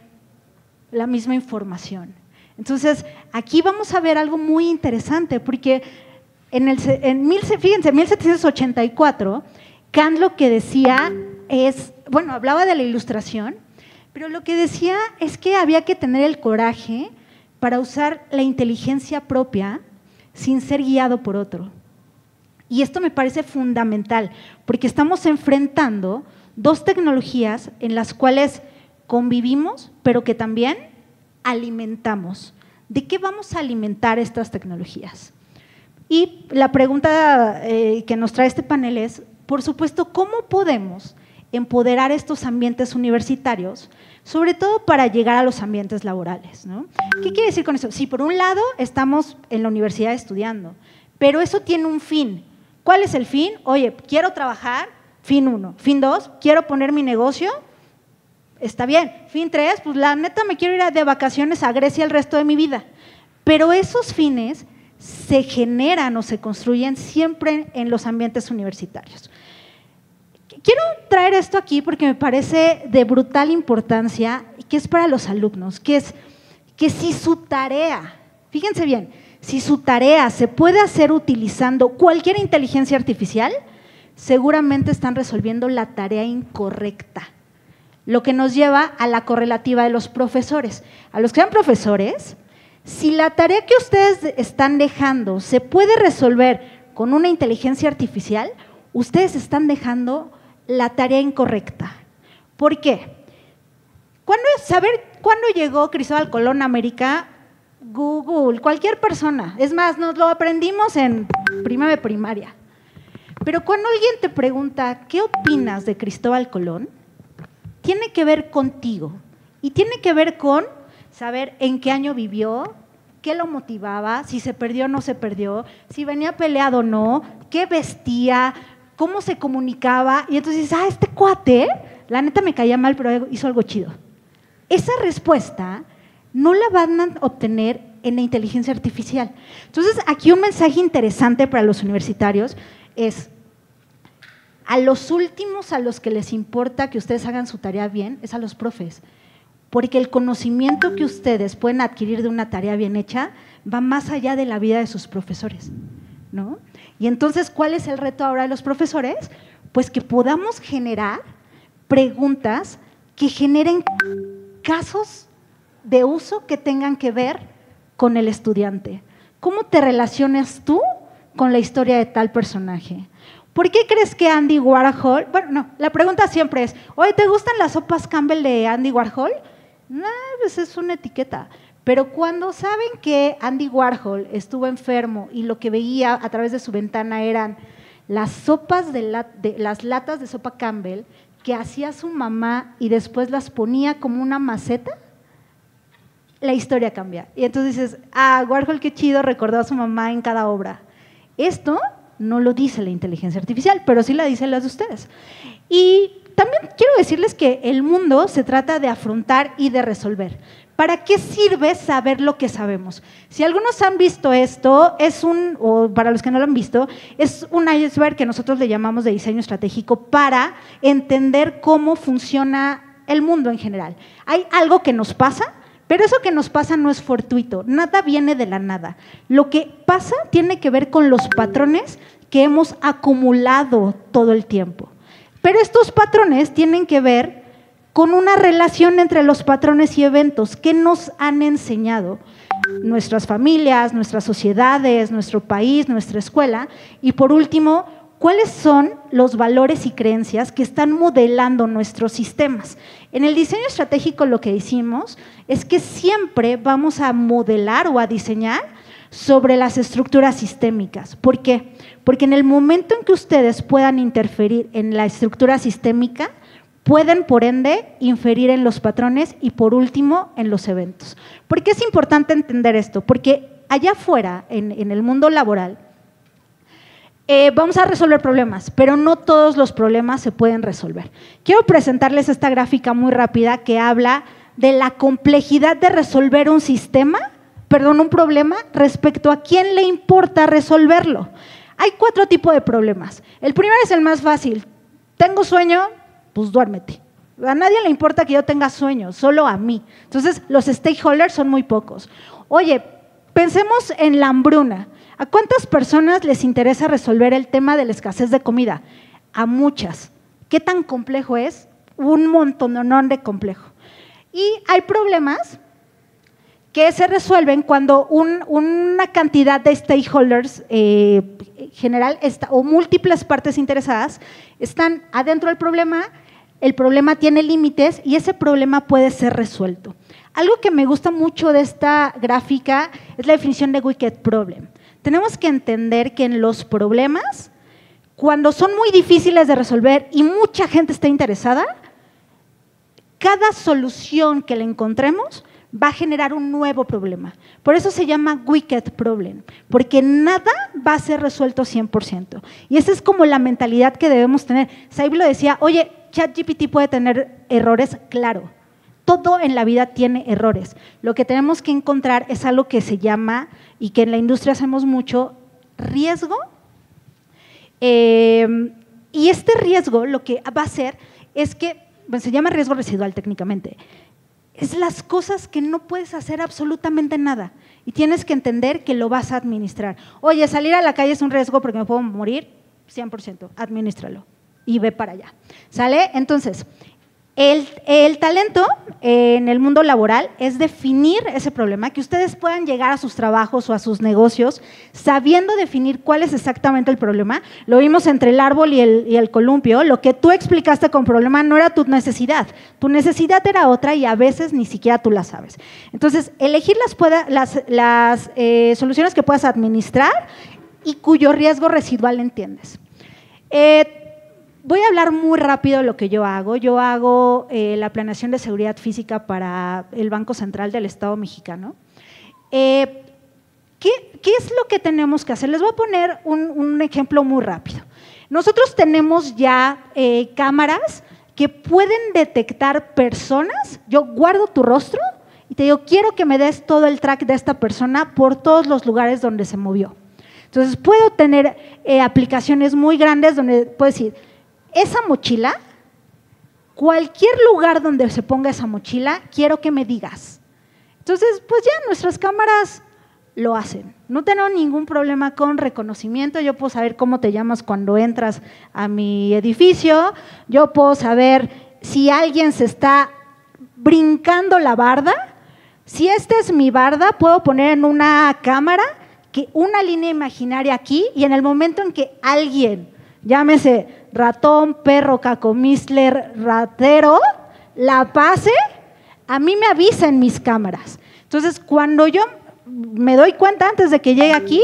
la misma información. Entonces, aquí vamos a ver algo muy interesante, porque fíjense, en 1784, Kant lo que decía es, bueno, hablaba de la ilustración, pero lo que decía es que había que tener el coraje para usar la inteligencia propia sin ser guiado por otro. Y esto me parece fundamental, porque estamos enfrentando dos tecnologías en las cuales convivimos, pero que también alimentamos. ¿De qué vamos a alimentar estas tecnologías? Y la pregunta que nos trae este panel es, por supuesto, ¿cómo podemos empoderar estos ambientes universitarios, sobre todo para llegar a los ambientes laborales, ¿no? ¿Qué quiere decir con eso? Sí, por un lado estamos en la universidad estudiando, pero eso tiene un fin. ¿Cuál es el fin? Oye, quiero trabajar, fin 1. Fin 2, quiero poner mi negocio, está bien. Fin 3, pues la neta me quiero ir de vacaciones a Grecia el resto de mi vida. Pero esos fines se generan o se construyen siempre en los ambientes universitarios. Quiero traer esto aquí porque me parece de brutal importancia, que es para los alumnos, que es que si su tarea, fíjense bien, si su tarea se puede hacer utilizando cualquier inteligencia artificial, seguramente están resolviendo la tarea incorrecta. Lo que nos lleva a la correlativa de los profesores. A los que sean profesores, si la tarea que ustedes están dejando se puede resolver con una inteligencia artificial, ustedes están dejando la tarea incorrecta. ¿Por qué? Saber cuándo llegó Cristóbal Colón a América, Google, cualquier persona. Es más, nos lo aprendimos en primero de primaria. Pero cuando alguien te pregunta, ¿qué opinas de Cristóbal Colón?, tiene que ver contigo y tiene que ver con saber en qué año vivió, qué lo motivaba, si se perdió o no se perdió, si venía peleado o no, qué vestía, cómo se comunicaba. Y entonces dices, este cuate, la neta me caía mal, pero hizo algo chido. Esa respuesta no la van a obtener en la inteligencia artificial. Entonces, aquí un mensaje interesante para los universitarios es, a los últimos a los que les importa que ustedes hagan su tarea bien es a los profes, porque el conocimiento que ustedes pueden adquirir de una tarea bien hecha va más allá de la vida de sus profesores, ¿no? Y entonces, ¿cuál es el reto ahora de los profesores? Pues que podamos generar preguntas que generen casos de uso que tengan que ver con el estudiante. ¿Cómo te relacionas tú con la historia de tal personaje? ¿Por qué crees que Andy Warhol? Bueno, no, la pregunta siempre es, oye, ¿te gustan las sopas Campbell de Andy Warhol? No, pues es una etiqueta. Pero cuando saben que Andy Warhol estuvo enfermo y lo que veía a través de su ventana eran las sopas las latas de sopa Campbell que hacía su mamá y después las ponía como una maceta, la historia cambia. Y entonces dices, Warhol, qué chido, recordó a su mamá en cada obra. Esto no lo dice la inteligencia artificial, pero sí la dicen las de ustedes. Y también quiero decirles que el mundo se trata de afrontar y de resolver. ¿Para qué sirve saber lo que sabemos? Si algunos han visto esto, o para los que no lo han visto, es un iceberg que nosotros le llamamos de diseño estratégico para entender cómo funciona el mundo en general. Hay algo que nos pasa, pero eso que nos pasa no es fortuito, nada viene de la nada. Lo que pasa tiene que ver con los patrones que hemos acumulado todo el tiempo. Pero estos patrones tienen que ver con una relación entre los patrones y eventos que nos han enseñado nuestras familias, nuestras sociedades, nuestro país, nuestra escuela. Y por último, ¿cuáles son los valores y creencias que están modelando nuestros sistemas? En el diseño estratégico lo que hicimos es que siempre vamos a modelar o a diseñar sobre las estructuras sistémicas. ¿Por qué? Porque en el momento en que ustedes puedan interferir en la estructura sistémica, pueden, por ende, inferir en los patrones y, por último, en los eventos. ¿Por qué es importante entender esto? Porque allá afuera, en el mundo laboral, vamos a resolver problemas, pero no todos los problemas se pueden resolver. Quiero presentarles esta gráfica muy rápida que habla de la complejidad de resolver un problema respecto a quién le importa resolverlo. Hay 4 tipos de problemas. El primero es el más fácil. Tengo sueño, pues duérmete. A nadie le importa que yo tenga sueño, solo a mí. Entonces, los stakeholders son muy pocos. Oye, pensemos en la hambruna. ¿A cuántas personas les interesa resolver el tema de la escasez de comida? A muchas. ¿Qué tan complejo es? Un montononón de complejo. Y hay problemas que se resuelven cuando una cantidad de stakeholders general o múltiples partes interesadas están adentro del problema, el problema tiene límites y ese problema puede ser resuelto. Algo que me gusta mucho de esta gráfica es la definición de wicked problem. Tenemos que entender que en los problemas, cuando son muy difíciles de resolver y mucha gente está interesada, cada solución que le encontremos va a generar un nuevo problema. Por eso se llama wicked problem, porque nada va a ser resuelto 100%. Y esa es como la mentalidad que debemos tener. Saib lo decía, oye, ChatGPT puede tener errores, claro. Todo en la vida tiene errores. Lo que tenemos que encontrar es algo que se llama, y que en la industria hacemos mucho, riesgo. Y este riesgo lo que va a hacer es que, bueno, se llama riesgo residual técnicamente, es las cosas que no puedes hacer absolutamente nada y tienes que entender que lo vas a administrar. Oye, salir a la calle es un riesgo porque me puedo morir, 100%, adminístralo y ve para allá. ¿Sale? Entonces, el talento en el mundo laboral es definir ese problema, que ustedes puedan llegar a sus trabajos o a sus negocios sabiendo definir cuál es exactamente el problema. Lo vimos entre el árbol y el columpio. Lo que tú explicaste con problema no era tu necesidad era otra y a veces ni siquiera tú la sabes. Entonces, elegir las soluciones que puedas administrar y cuyo riesgo residual entiendes. Voy a hablar muy rápido de lo que yo hago. Yo hago la planeación de seguridad física para el Banco Central del Estado mexicano. ¿Qué es lo que tenemos que hacer? Les voy a poner un ejemplo muy rápido. Nosotros tenemos ya cámaras que pueden detectar personas. Yo guardo tu rostro y te digo, quiero que me des todo el track de esta persona por todos los lugares donde se movió. Entonces, puedo tener aplicaciones muy grandes donde puedo decir, esa mochila, cualquier lugar donde se ponga esa mochila, quiero que me digas. Entonces, pues ya nuestras cámaras lo hacen. No tengo ningún problema con reconocimiento. Yo puedo saber cómo te llamas cuando entras a mi edificio. Yo puedo saber si alguien se está brincando la barda. Si esta es mi barda, puedo poner en una cámara una línea imaginaria aquí y en el momento en que alguien, llámese ratón, perro, cacomistler, ratero, la pase, a mí me avisa en mis cámaras. Entonces, cuando yo me doy cuenta antes de que llegue aquí,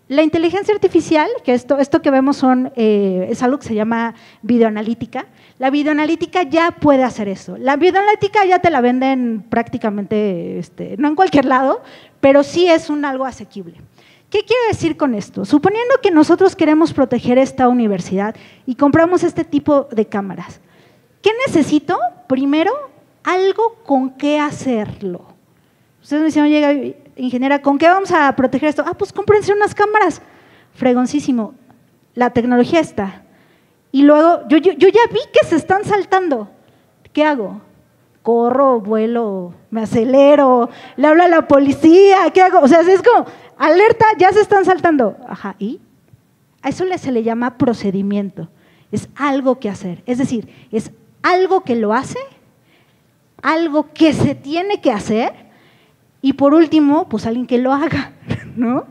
la inteligencia artificial, que esto que vemos es algo que se llama videoanalítica. La videoanalítica ya puede hacer eso. La videoanalítica ya te la venden prácticamente, no en cualquier lado, pero sí es algo asequible. ¿Qué quiero decir con esto? Suponiendo que nosotros queremos proteger esta universidad y compramos este tipo de cámaras, ¿qué necesito? Primero, algo con qué hacerlo. Ustedes me dicen, oye, ingeniera, ¿con qué vamos a proteger esto? Pues cómprense unas cámaras. Fregoncísimo. La tecnología está. Y luego, yo ya vi que se están saltando. ¿Qué hago? Corro, vuelo, me acelero, le hablo a la policía, ¿qué hago? O sea, es como, alerta, ya se están saltando. Ajá, ¿y? A eso se le llama procedimiento. Es algo que hacer. Es decir, es algo que lo hace, algo que se tiene que hacer Y por último, pues alguien que lo haga, ¿no?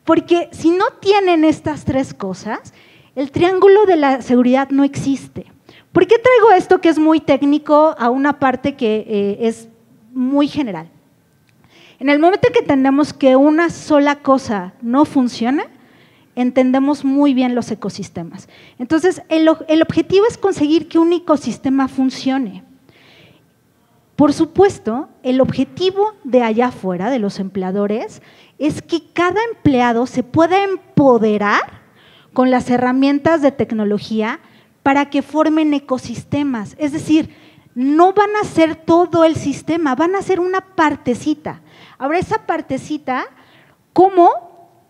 Porque si no tienen estas tres cosas, el triángulo de la seguridad no existe. ¿Por qué traigo esto que es muy técnico a una parte que es muy general? En el momento en que entendemos que una sola cosa no funciona, entendemos muy bien los ecosistemas. Entonces, el objetivo es conseguir que un ecosistema funcione. Por supuesto, el objetivo de allá afuera, de los empleadores, es que cada empleado se pueda empoderar con las herramientas de tecnología para que formen ecosistemas. Es decir, no van a ser todo el sistema, van a ser una partecita. Ahora, esa partecita, ¿cómo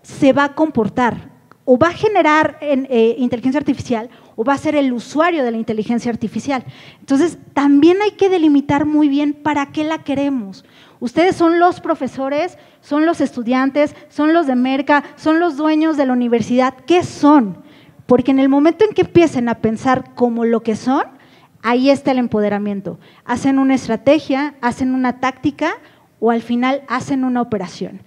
se va a comportar? O va a generar inteligencia artificial o va a ser el usuario de la inteligencia artificial. Entonces, también hay que delimitar muy bien para qué la queremos. Ustedes son los profesores, son los estudiantes, son los de Merca, son los dueños de la universidad. ¿Qué son? Porque en el momento en que empiecen a pensar como lo que son, ahí está el empoderamiento. Hacen una estrategia, hacen una táctica o al final hacen una operación.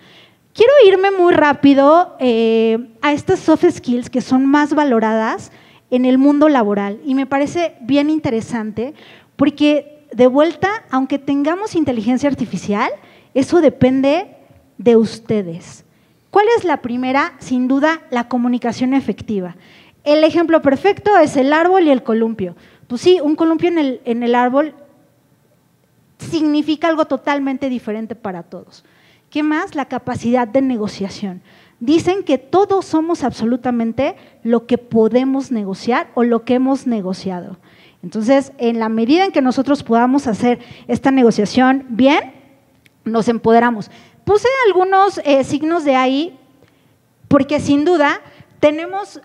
Quiero irme muy rápido a estas soft skills que son más valoradas en el mundo laboral y me parece bien interesante porque de vuelta, aunque tengamos inteligencia artificial, eso depende de ustedes. ¿Cuál es la primera? Sin duda, la comunicación efectiva. El ejemplo perfecto es el árbol y el columpio. Pues sí, un columpio en el árbol significa algo totalmente diferente para todos. ¿Qué más? La capacidad de negociación. Dicen que todos somos absolutamente lo que podemos negociar o lo que hemos negociado. Entonces, en la medida en que nosotros podamos hacer esta negociación bien, nos empoderamos. Puse algunos signos de ahí porque sin duda tenemos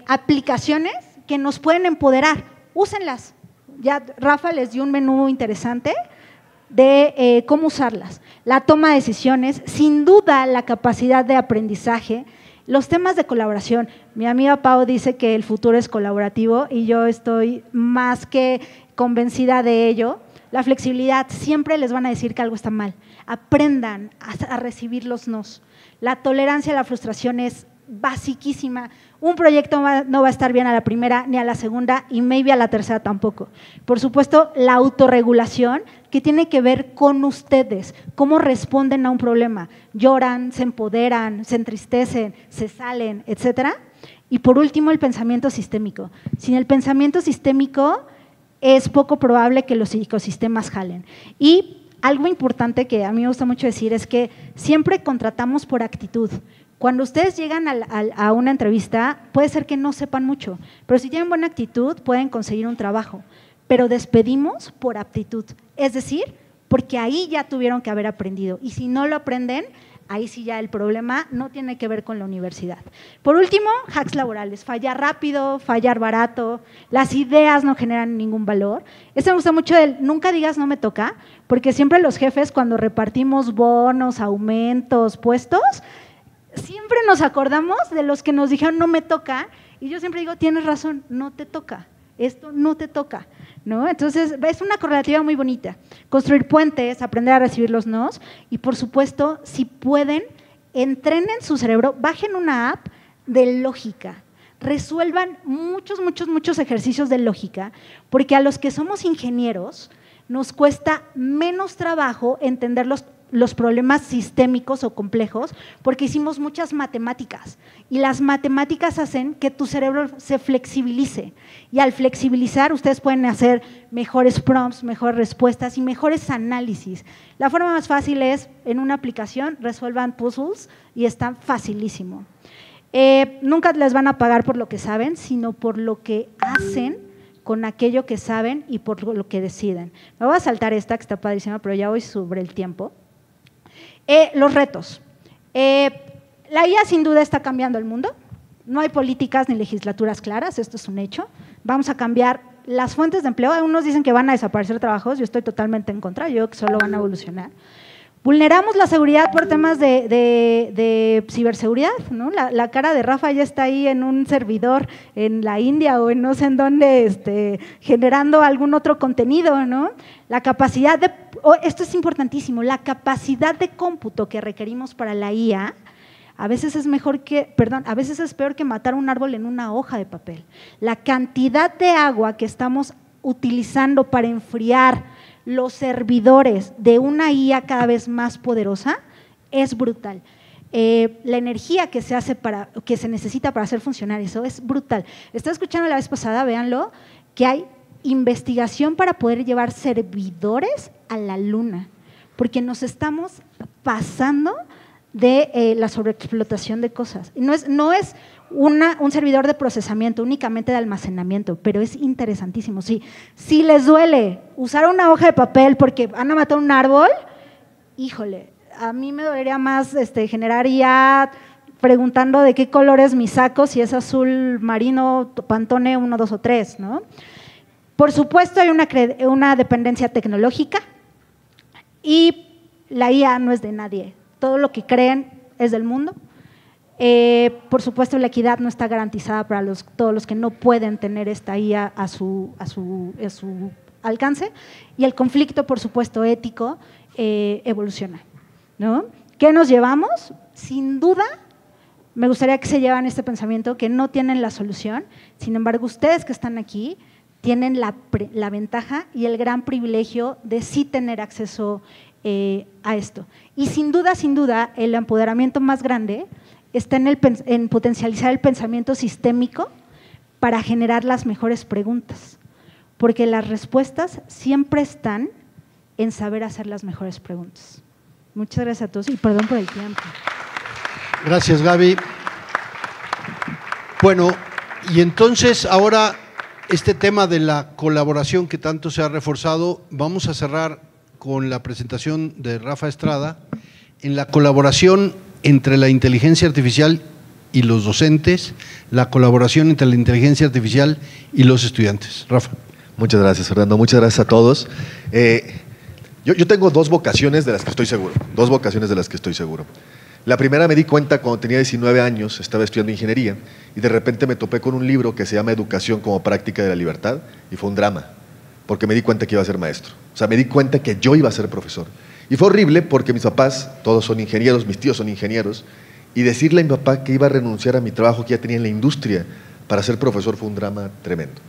aplicaciones que nos pueden empoderar. Úsenlas. Ya Rafa les dio un menú interesante de cómo usarlas. La toma de decisiones, sin duda la capacidad de aprendizaje, los temas de colaboración. Mi amiga Pau dice que el futuro es colaborativo y yo estoy más que convencida de ello. La flexibilidad, siempre les van a decir que algo está mal. Aprendan a recibir los nos. La tolerancia a la frustración es basiquísima. Un proyecto no va a estar bien a la primera ni a la segunda y maybe a la tercera tampoco. Por supuesto, la autorregulación que tiene que ver con ustedes, cómo responden a un problema. Lloran, se empoderan, se entristecen, se salen, etcétera. Y por último, el pensamiento sistémico. Sin el pensamiento sistémico es poco probable que los ecosistemas jalen. Y algo importante que a mí me gusta mucho decir es que siempre contratamos por actitud. Cuando ustedes llegan a una entrevista, puede ser que no sepan mucho, pero si tienen buena actitud, pueden conseguir un trabajo. Pero despedimos por aptitud, es decir, porque ahí ya tuvieron que haber aprendido. Y si no lo aprenden, ahí sí ya el problema no tiene que ver con la universidad. Por último, hacks laborales, fallar rápido, fallar barato, las ideas no generan ningún valor. Este me gusta mucho del nunca digas no me toca, porque siempre los jefes cuando repartimos bonos, aumentos, puestos, siempre nos acordamos de los que nos dijeron no me toca y yo siempre digo tienes razón, no te toca, esto no te toca, ¿no? Entonces es una correlativa muy bonita, construir puentes, aprender a recibir los nos y por supuesto si pueden entrenen su cerebro, bajen una app de lógica, resuelvan muchos ejercicios de lógica porque a los que somos ingenieros nos cuesta menos trabajo entender los problemas sistémicos o complejos porque hicimos muchas matemáticas y las matemáticas hacen que tu cerebro se flexibilice y al flexibilizar ustedes pueden hacer mejores prompts, mejores respuestas y mejores análisis. La forma más fácil es en una aplicación resuelvan puzzles y está facilísimo. Nunca les van a pagar por lo que saben, sino por lo que hacen con aquello que saben y por lo que deciden. Me voy a saltar esta que está padrísima, pero ya voy sobre el tiempo. Los retos. La IA sin duda está cambiando el mundo. No hay políticas ni legislaturas claras, esto es un hecho. Vamos a cambiar las fuentes de empleo. Algunos dicen que van a desaparecer trabajos, yo estoy totalmente en contra, yo creo que solo van a evolucionar. Vulneramos la seguridad por temas de ciberseguridad, ¿no? La cara de Rafa ya está ahí en un servidor en la India o en no sé en dónde, generando algún otro contenido, ¿no? La capacidad de, esto es importantísimo, la capacidad de cómputo que requerimos para la IA, a veces es a veces es peor que matar un árbol en una hoja de papel. La cantidad de agua que estamos utilizando para enfriar los servidores de una IA cada vez más poderosa es brutal. La energía que se necesita para hacer funcionar eso es brutal. Estaba escuchando la vez pasada, véanlo, que hay investigación para poder llevar servidores a la luna, porque nos estamos pasando de la sobreexplotación de cosas. No es un servidor de procesamiento, únicamente de almacenamiento, pero es interesantísimo. Si les duele usar una hoja de papel porque van a matar un árbol, híjole, a mí me dolería más generar ya preguntando de qué color es mi saco, si es azul marino, Pantone 1, 2 o 3, ¿no? Por supuesto hay una dependencia tecnológica y la IA no es de nadie. Todo lo que creen es del mundo. Por supuesto, la equidad no está garantizada para todos los que no pueden tener esta IA a su alcance. Y el conflicto, por supuesto, ético, evoluciona, ¿no? ¿Qué nos llevamos? Sin duda, me gustaría que se llevan este pensamiento que no tienen la solución. Sin embargo, ustedes que están aquí tienen la ventaja y el gran privilegio de sí tener acceso a esto. Y sin duda, el empoderamiento más grande está en potencializar el pensamiento sistémico para generar las mejores preguntas, porque las respuestas siempre están en saber hacer las mejores preguntas. Muchas gracias a todos y perdón por el tiempo. Gracias, Gaby. Bueno, y entonces ahora este tema de la colaboración que tanto se ha reforzado, vamos a cerrar con la presentación de Rafa Estrada en la colaboración entre la inteligencia artificial y los docentes, la colaboración entre la inteligencia artificial y los estudiantes. Rafa. Muchas gracias, Fernando. Muchas gracias a todos. Yo tengo dos vocaciones de las que estoy seguro. La primera me di cuenta cuando tenía 19 años, estaba estudiando ingeniería y de repente me topé con un libro que se llama Educación como práctica de la libertad y fue un drama, porque me di cuenta que iba a ser maestro. O sea, me di cuenta que yo iba a ser profesor. Y fue horrible porque mis papás, todos son ingenieros, mis tíos son ingenieros, y decirle a mi papá que iba a renunciar a mi trabajo que ya tenía en la industria para ser profesor fue un drama tremendo.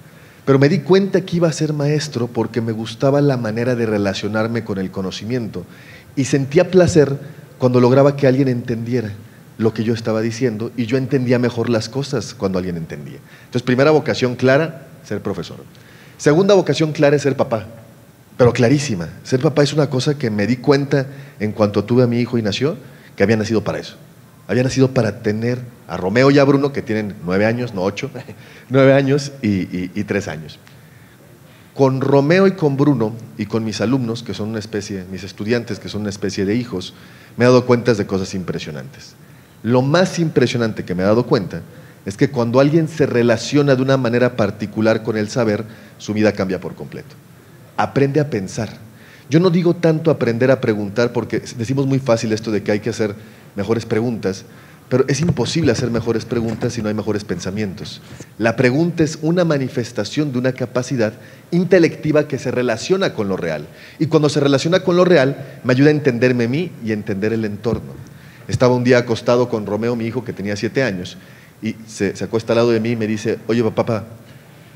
Pero me di cuenta que iba a ser maestro porque me gustaba la manera de relacionarme con el conocimiento y sentía placer cuando lograba que alguien entendiera lo que yo estaba diciendo y yo entendía mejor las cosas cuando alguien entendía. Entonces, primera vocación clara, ser profesor. Segunda vocación clara es ser papá, pero clarísima. Ser papá es una cosa que me di cuenta en cuanto tuve a mi hijo y nació, que había nacido para eso. Había nacido para tener a Romeo y a Bruno, que tienen 9 años, no 8, 9 años y 3 años. Con Romeo y con Bruno y con mis alumnos, que son una especie, mis estudiantes, que son una especie de hijos, me he dado cuenta de cosas impresionantes. Lo más impresionante que me he dado cuenta es que cuando alguien se relaciona de una manera particular con el saber, su vida cambia por completo. Aprende a pensar. Yo no digo tanto aprender a preguntar porque decimos muy fácil esto de que hay que hacer mejores preguntas, pero es imposible hacer mejores preguntas si no hay mejores pensamientos. La pregunta es una manifestación de una capacidad intelectiva que se relaciona con lo real. Y cuando se relaciona con lo real, me ayuda a entenderme a mí y a entender el entorno. Estaba un día acostado con Romeo, mi hijo, que tenía 7 años, y se acuesta al lado de mí y me dice, oye, papá,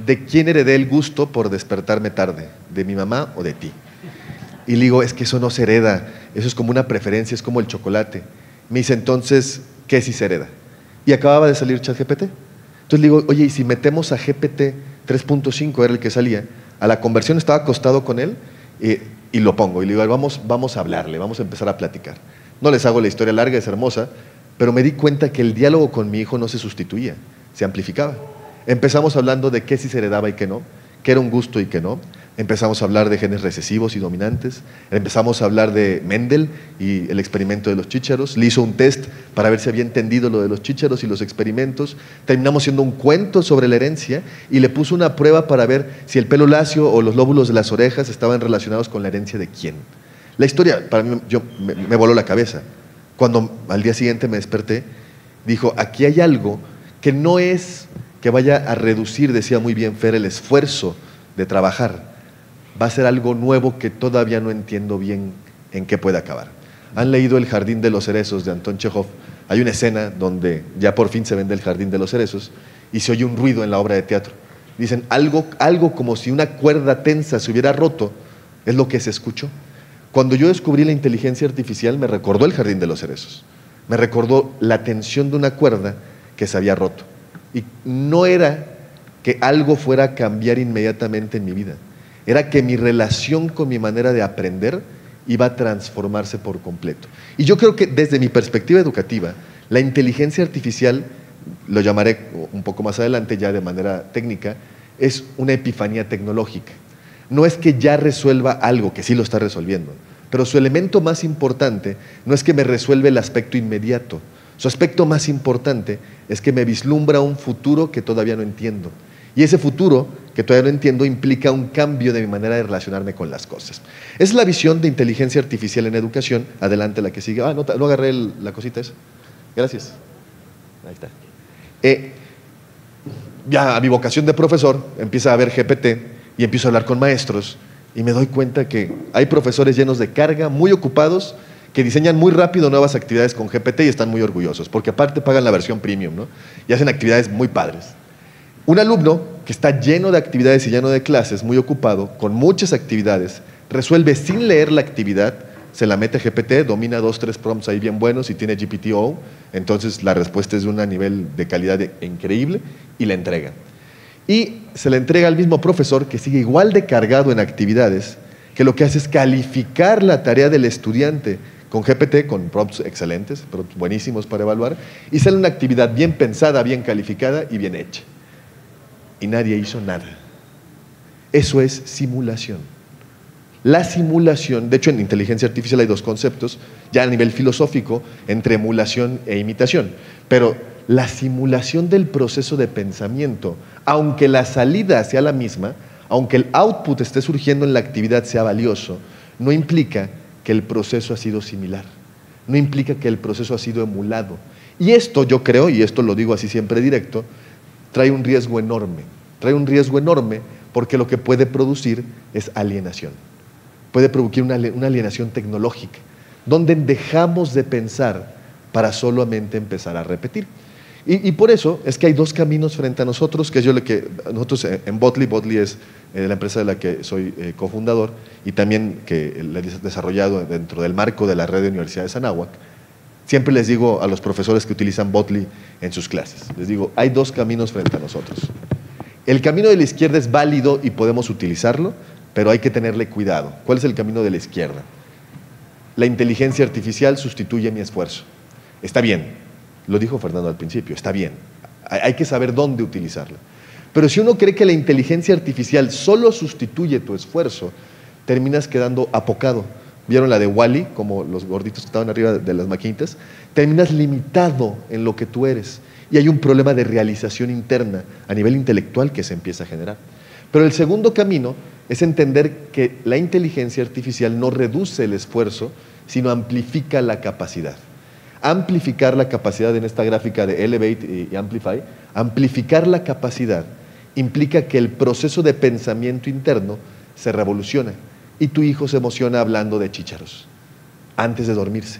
¿de quién heredé el gusto por despertarme tarde? ¿De mi mamá o de ti? Y le digo, es que eso no se hereda, eso es como una preferencia, es como el chocolate. Me dice, entonces, ¿qué si se hereda? Y acababa de salir ChatGPT. Entonces le digo, oye, ¿y si metemos a GPT 3.5, era el que salía, a la conversión? Estaba acostado con él y lo pongo. Y le digo, vamos a hablarle, vamos a empezar a platicar. No les hago la historia larga, es hermosa, pero me di cuenta que el diálogo con mi hijo no se sustituía, se amplificaba. Empezamos hablando de qué sí se heredaba y qué no, qué era un gusto y qué no. Empezamos a hablar de genes recesivos y dominantes. Empezamos a hablar de Mendel y el experimento de los chícharos. Le hizo un test para ver si había entendido lo de los chícharos y los experimentos. Terminamos haciendo un cuento sobre la herencia y le puso una prueba para ver si el pelo lacio o los lóbulos de las orejas estaban relacionados con la herencia de quién. La historia, para mí, me voló la cabeza. Cuando al día siguiente me desperté, dijo, aquí hay algo que no es que vaya a reducir, decía muy bien Fer, el esfuerzo de trabajar. Va a ser algo nuevo que todavía no entiendo bien en qué puede acabar. ¿Han leído El Jardín de los Cerezos de Anton Chejov? Hay una escena donde ya por fin se vende El Jardín de los Cerezos y se oye un ruido en la obra de teatro. Dicen, algo como si una cuerda tensa se hubiera roto, es lo que se escuchó. Cuando yo descubrí la inteligencia artificial, me recordó El Jardín de los Cerezos. Me recordó la tensión de una cuerda que se había roto. Y no era que algo fuera a cambiar inmediatamente en mi vida. Era que mi relación con mi manera de aprender iba a transformarse por completo. Y yo creo que desde mi perspectiva educativa, la inteligencia artificial, lo llamaré un poco más adelante ya de manera técnica, es una epifanía tecnológica. No es que ya resuelva algo, que sí lo está resolviendo, pero su elemento más importante no es que me resuelva el aspecto inmediato. Su aspecto más importante es que me vislumbra un futuro que todavía no entiendo. Y ese futuro que todavía no entiendo implica un cambio de mi manera de relacionarme con las cosas. Es la visión de inteligencia artificial en educación. Adelante, la que sigue. No agarré la cosita esa. Gracias. Ahí está. Ya a mi vocación de profesor empieza a haber GPT y empiezo a hablar con maestros y me doy cuenta que hay profesores llenos de carga, muy ocupados, que diseñan muy rápido nuevas actividades con GPT y están muy orgullosos, porque aparte pagan la versión premium, ¿no? Y hacen actividades muy padres. Un alumno que está lleno de actividades y lleno de clases, muy ocupado, con muchas actividades, resuelve sin leer la actividad, se la mete a GPT, domina 2, 3 prompts ahí bien buenos y tiene GPT-O, entonces la respuesta es de un nivel de calidad increíble y la entrega. Y se la entrega al mismo profesor que sigue igual de cargado en actividades, que lo que hace es calificar la tarea del estudiante con GPT, con prompts excelentes, prompts buenísimos para evaluar, y sale una actividad bien pensada, bien calificada y bien hecha. Y nadie hizo nada. Eso es simulación. La simulación, de hecho en inteligencia artificial hay dos conceptos, ya a nivel filosófico, entre emulación e imitación, pero la simulación del proceso de pensamiento, aunque la salida sea la misma, aunque el output esté surgiendo en la actividad sea valioso, no implica que el proceso ha sido similar, no implica que el proceso ha sido emulado. Y esto yo creo, y esto lo digo así siempre directo, trae un riesgo enorme porque lo que puede producir es alienación. Puede producir una alienación tecnológica, donde dejamos de pensar para solamente empezar a repetir. Y por eso es que hay dos caminos frente a nosotros, que es lo que nosotros en Botley es la empresa de la que soy cofundador y también que la he desarrollado dentro del marco de la red de universidades Anáhuac. Siempre les digo a los profesores que utilizan Botley en sus clases, les digo, hay dos caminos frente a nosotros. El camino de la izquierda es válido y podemos utilizarlo, pero hay que tenerle cuidado. ¿Cuál es el camino de la izquierda? La inteligencia artificial sustituye mi esfuerzo. Está bien, lo dijo Fernando al principio, está bien. Hay que saber dónde utilizarla. Pero si uno cree que la inteligencia artificial solo sustituye tu esfuerzo, terminas quedando apocado. ¿Vieron la de Wall-E, como los gorditos que estaban arriba de las maquinitas? Terminas limitado en lo que tú eres. Y hay un problema de realización interna a nivel intelectual que se empieza a generar. Pero el segundo camino es entender que la inteligencia artificial no reduce el esfuerzo, sino amplifica la capacidad. Amplificar la capacidad en esta gráfica de Elevate y Amplify, amplificar la capacidad implica que el proceso de pensamiento interno se revoluciona y tu hijo se emociona hablando de chícharos antes de dormirse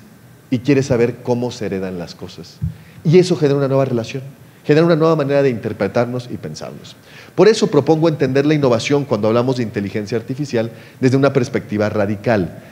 y quiere saber cómo se heredan las cosas. Y eso genera una nueva relación, genera una nueva manera de interpretarnos y pensarnos. Por eso propongo entender la innovación cuando hablamos de inteligencia artificial desde una perspectiva radical.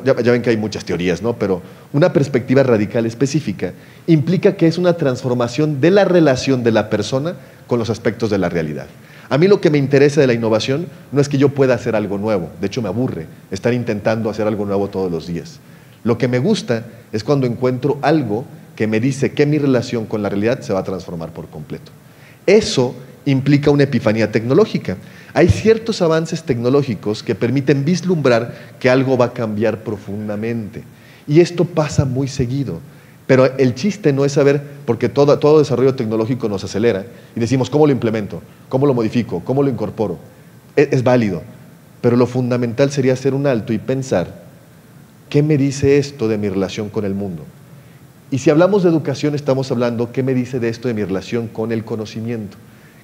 Ya ven que hay muchas teorías, ¿no? Pero una perspectiva radical específica implica que es una transformación de la relación de la persona con los aspectos de la realidad. A mí lo que me interesa de la innovación no es que yo pueda hacer algo nuevo, de hecho me aburre estar intentando hacer algo nuevo todos los días. Lo que me gusta es cuando encuentro algo que me dice que mi relación con la realidad se va a transformar por completo. Eso implica una epifanía tecnológica. Hay ciertos avances tecnológicos que permiten vislumbrar que algo va a cambiar profundamente. Y esto pasa muy seguido. Pero el chiste no es saber, porque todo desarrollo tecnológico nos acelera, y decimos, ¿cómo lo implemento? ¿Cómo lo modifico? ¿Cómo lo incorporo? Es válido. Pero lo fundamental sería hacer un alto y pensar, ¿qué me dice esto de mi relación con el mundo? Y si hablamos de educación, estamos hablando, ¿qué me dice de esto de mi relación con el conocimiento?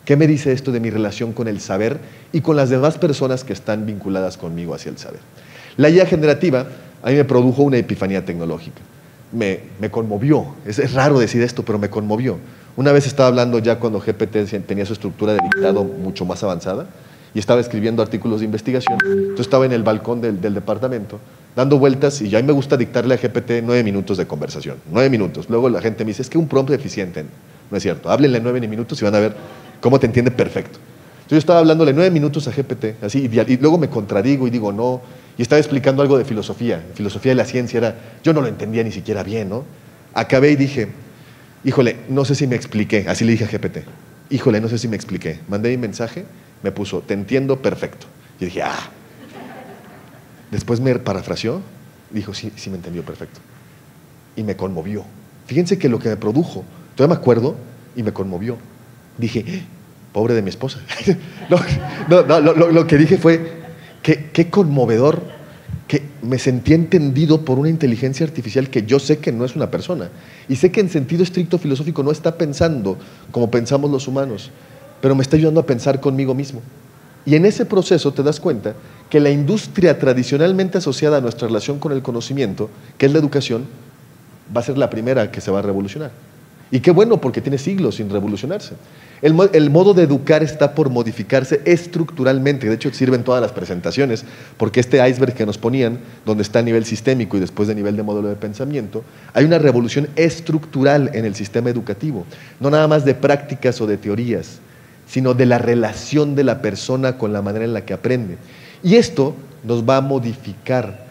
¿Qué me dice esto de mi relación con el saber y con las demás personas que están vinculadas conmigo hacia el saber? La IA generativa a mí me produjo una epifanía tecnológica. Me conmovió. Es raro decir esto, pero me conmovió. Una vez estaba hablando ya cuando GPT tenía su estructura de dictado mucho más avanzada y estaba escribiendo artículos de investigación. Entonces estaba en el balcón del departamento dando vueltas y ya a mí me gusta dictarle a GPT 9 minutos de conversación. 9 minutos. Luego la gente me dice, es que un prompt eficiente. No es cierto. Háblenle 9 minutos y van a ver cómo te entiende perfecto. Entonces yo estaba hablándole 9 minutos a GPT, así, y luego me contradigo y digo no, y estaba explicando algo de filosofía de la ciencia, yo no lo entendía ni siquiera bien, ¿no? Acabé y dije, híjole, no sé si me expliqué, así le dije a GPT, híjole, no sé si me expliqué. Mandé mi mensaje, me puso, te entiendo perfecto. Y dije, ah. Después me parafraseó, dijo, sí, sí me entendió perfecto. Y me conmovió. Fíjense que lo que me produjo, todavía me acuerdo, y me conmovió. Dije, pobre de mi esposa. Lo que dije fue, qué conmovedor, que me sentí entendido por una inteligencia artificial que yo sé que no es una persona. Y sé que en sentido estricto filosófico no está pensando como pensamos los humanos, pero me está ayudando a pensar conmigo mismo. Y en ese proceso te das cuenta que la industria tradicionalmente asociada a nuestra relación con el conocimiento, que es la educación, va a ser la primera que se va a revolucionar. Y qué bueno, porque tiene siglos sin revolucionarse. El modo de educar está por modificarse estructuralmente. De hecho, sirve en todas las presentaciones, porque este iceberg que nos ponían, donde está a nivel sistémico y después de nivel de modelo de pensamiento, hay una revolución estructural en el sistema educativo. No nada más de prácticas o de teorías, sino de la relación de la persona con la manera en la que aprende. Y esto nos va a modificar,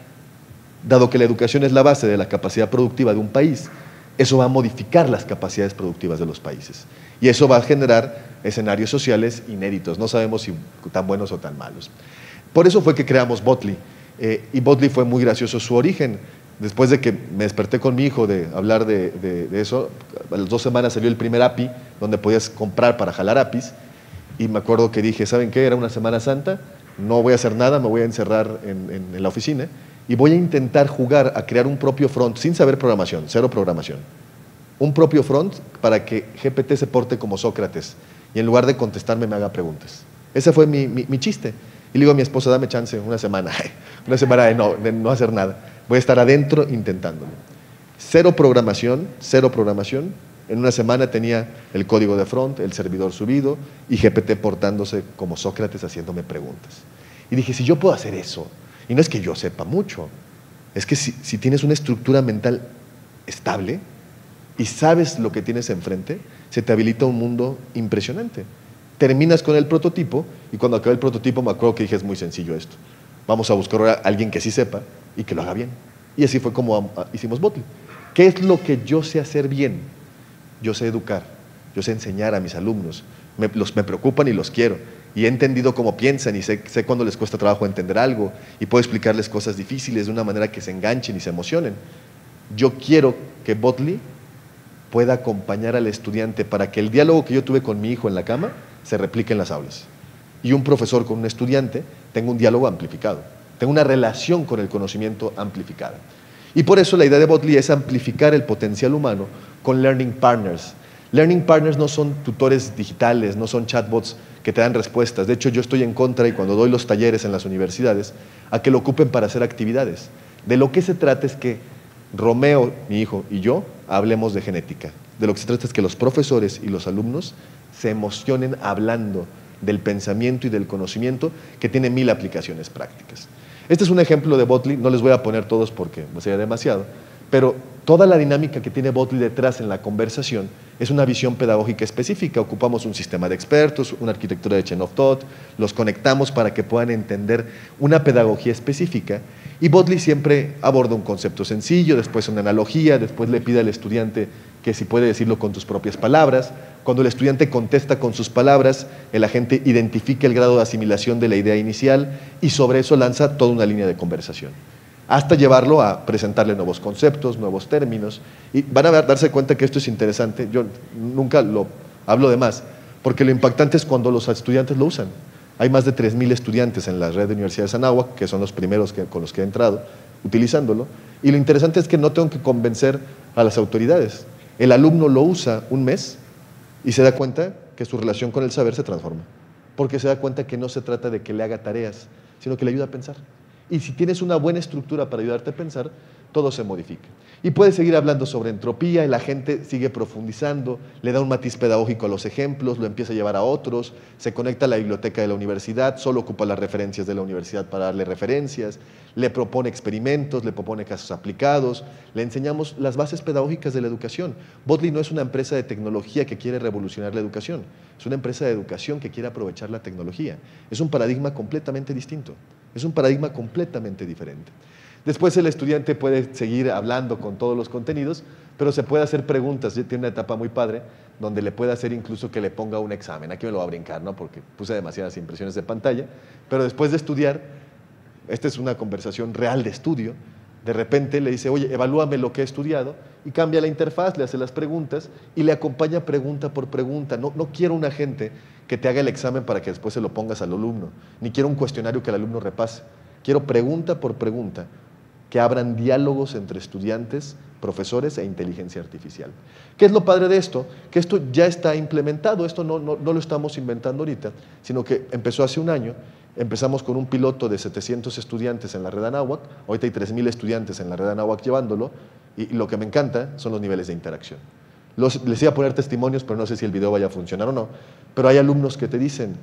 dado que la educación es la base de la capacidad productiva de un país. Eso va a modificar las capacidades productivas de los países. Y eso va a generar escenarios sociales inéditos. No sabemos si tan buenos o tan malos. Por eso fue que creamos Botly. Y Botly fue muy gracioso su origen. Después de que me desperté con mi hijo de hablar de eso, a las 2 semanas salió el primer API, donde podías comprar para jalar APIs. Y me acuerdo que dije, ¿saben qué? Era una Semana Santa, no voy a hacer nada, me voy a encerrar en la oficina y voy a intentar jugar a crear un propio front sin saber programación, cero programación. Un propio front para que GPT se porte como Sócrates y en lugar de contestarme me haga preguntas. Ese fue mi chiste. Y le digo a mi esposa, dame chance, una semana de no hacer nada. Voy a estar adentro intentándolo. Cero programación. En una semana tenía el código de front, el servidor subido y GPT portándose como Sócrates haciéndome preguntas. Y dije, si yo puedo hacer eso, y no es que yo sepa mucho, es que si tienes una estructura mental estable y sabes lo que tienes enfrente, se te habilita un mundo impresionante. Terminas con el prototipo y cuando acabé el prototipo me acuerdo que dije, es muy sencillo esto. Vamos a buscar a alguien que sí sepa y que lo haga bien. Y así fue como hicimos Botly. ¿Qué es lo que yo sé hacer bien? Yo sé educar, yo sé enseñar a mis alumnos. Me preocupan y los quiero. Y he entendido cómo piensan y sé cuándo les cuesta trabajo entender algo y puedo explicarles cosas difíciles de una manera que se enganchen y se emocionen. Yo quiero que Botly pueda acompañar al estudiante para que el diálogo que yo tuve con mi hijo en la cama se replique en las aulas. Y un profesor con un estudiante tenga un diálogo amplificado, tenga una relación con el conocimiento amplificada. Y por eso la idea de Botly es amplificar el potencial humano con Learning Partners. Learning Partners no son tutores digitales, no son chatbots que te dan respuestas. De hecho, yo estoy en contra, y cuando doy los talleres en las universidades, a que lo ocupen para hacer actividades. De lo que se trata es que Romeo, mi hijo, y yo hablemos de genética. De lo que se trata es que los profesores y los alumnos se emocionen hablando del pensamiento y del conocimiento que tiene 1000 aplicaciones prácticas. Este es un ejemplo de Botly, no les voy a poner todos porque sería demasiado, pero toda la dinámica que tiene Botly detrás en la conversación es una visión pedagógica específica. Ocupamos un sistema de expertos, una arquitectura de Chain of Thought, los conectamos para que puedan entender una pedagogía específica y Botly siempre aborda un concepto sencillo, después una analogía, después le pide al estudiante que si puede decirlo con tus propias palabras. Cuando el estudiante contesta con sus palabras, el agente identifica el grado de asimilación de la idea inicial y sobre eso lanza toda una línea de conversación, hasta llevarlo a presentarle nuevos conceptos, nuevos términos, y van a darse cuenta que esto es interesante. Yo nunca lo hablo de más, porque lo impactante es cuando los estudiantes lo usan. Hay más de 3000 estudiantes en la red de Universidades Anáhuac, que son los primeros con los que he entrado, utilizándolo. Y lo interesante es que no tengo que convencer a las autoridades. El alumno lo usa un mes y se da cuenta que su relación con el saber se transforma. Porque se da cuenta que no se trata de que le haga tareas, sino que le ayuda a pensar. Y si tienes una buena estructura para ayudarte a pensar, todo se modifica. Y puedes seguir hablando sobre entropía y la gente sigue profundizando, le da un matiz pedagógico a los ejemplos, lo empieza a llevar a otros, se conecta a la biblioteca de la universidad, solo ocupa las referencias de la universidad para darle referencias, le propone experimentos, le propone casos aplicados, le enseñamos las bases pedagógicas de la educación. Botley no es una empresa de tecnología que quiere revolucionar la educación, es una empresa de educación que quiere aprovechar la tecnología. Es un paradigma completamente distinto, es un paradigma completamente diferente. Después el estudiante puede seguir hablando con todos los contenidos, pero se puede hacer preguntas. Tiene una etapa muy padre donde le puede hacer incluso que le ponga un examen. Aquí me lo va a brincar, ¿no? Porque puse demasiadas impresiones de pantalla, pero después de estudiar, esta es una conversación real de estudio, de repente le dice, oye, evalúame lo que he estudiado, y cambia la interfaz, le hace las preguntas y le acompaña pregunta por pregunta. No quiero un agente que te haga el examen para que después se lo pongas al alumno, ni quiero un cuestionario que el alumno repase. Quiero pregunta por pregunta que abran diálogos entre estudiantes, profesores e inteligencia artificial. ¿Qué es lo padre de esto? Que esto ya está implementado, esto no lo estamos inventando ahorita, sino que empezó hace un año. Empezamos con un piloto de 700 estudiantes en la red Anáhuac, ahorita hay 3,000 estudiantes en la red Anáhuac llevándolo, y lo que me encanta son los niveles de interacción. Les iba a poner testimonios, pero no sé si el video vaya a funcionar o no, pero hay alumnos que te dicen,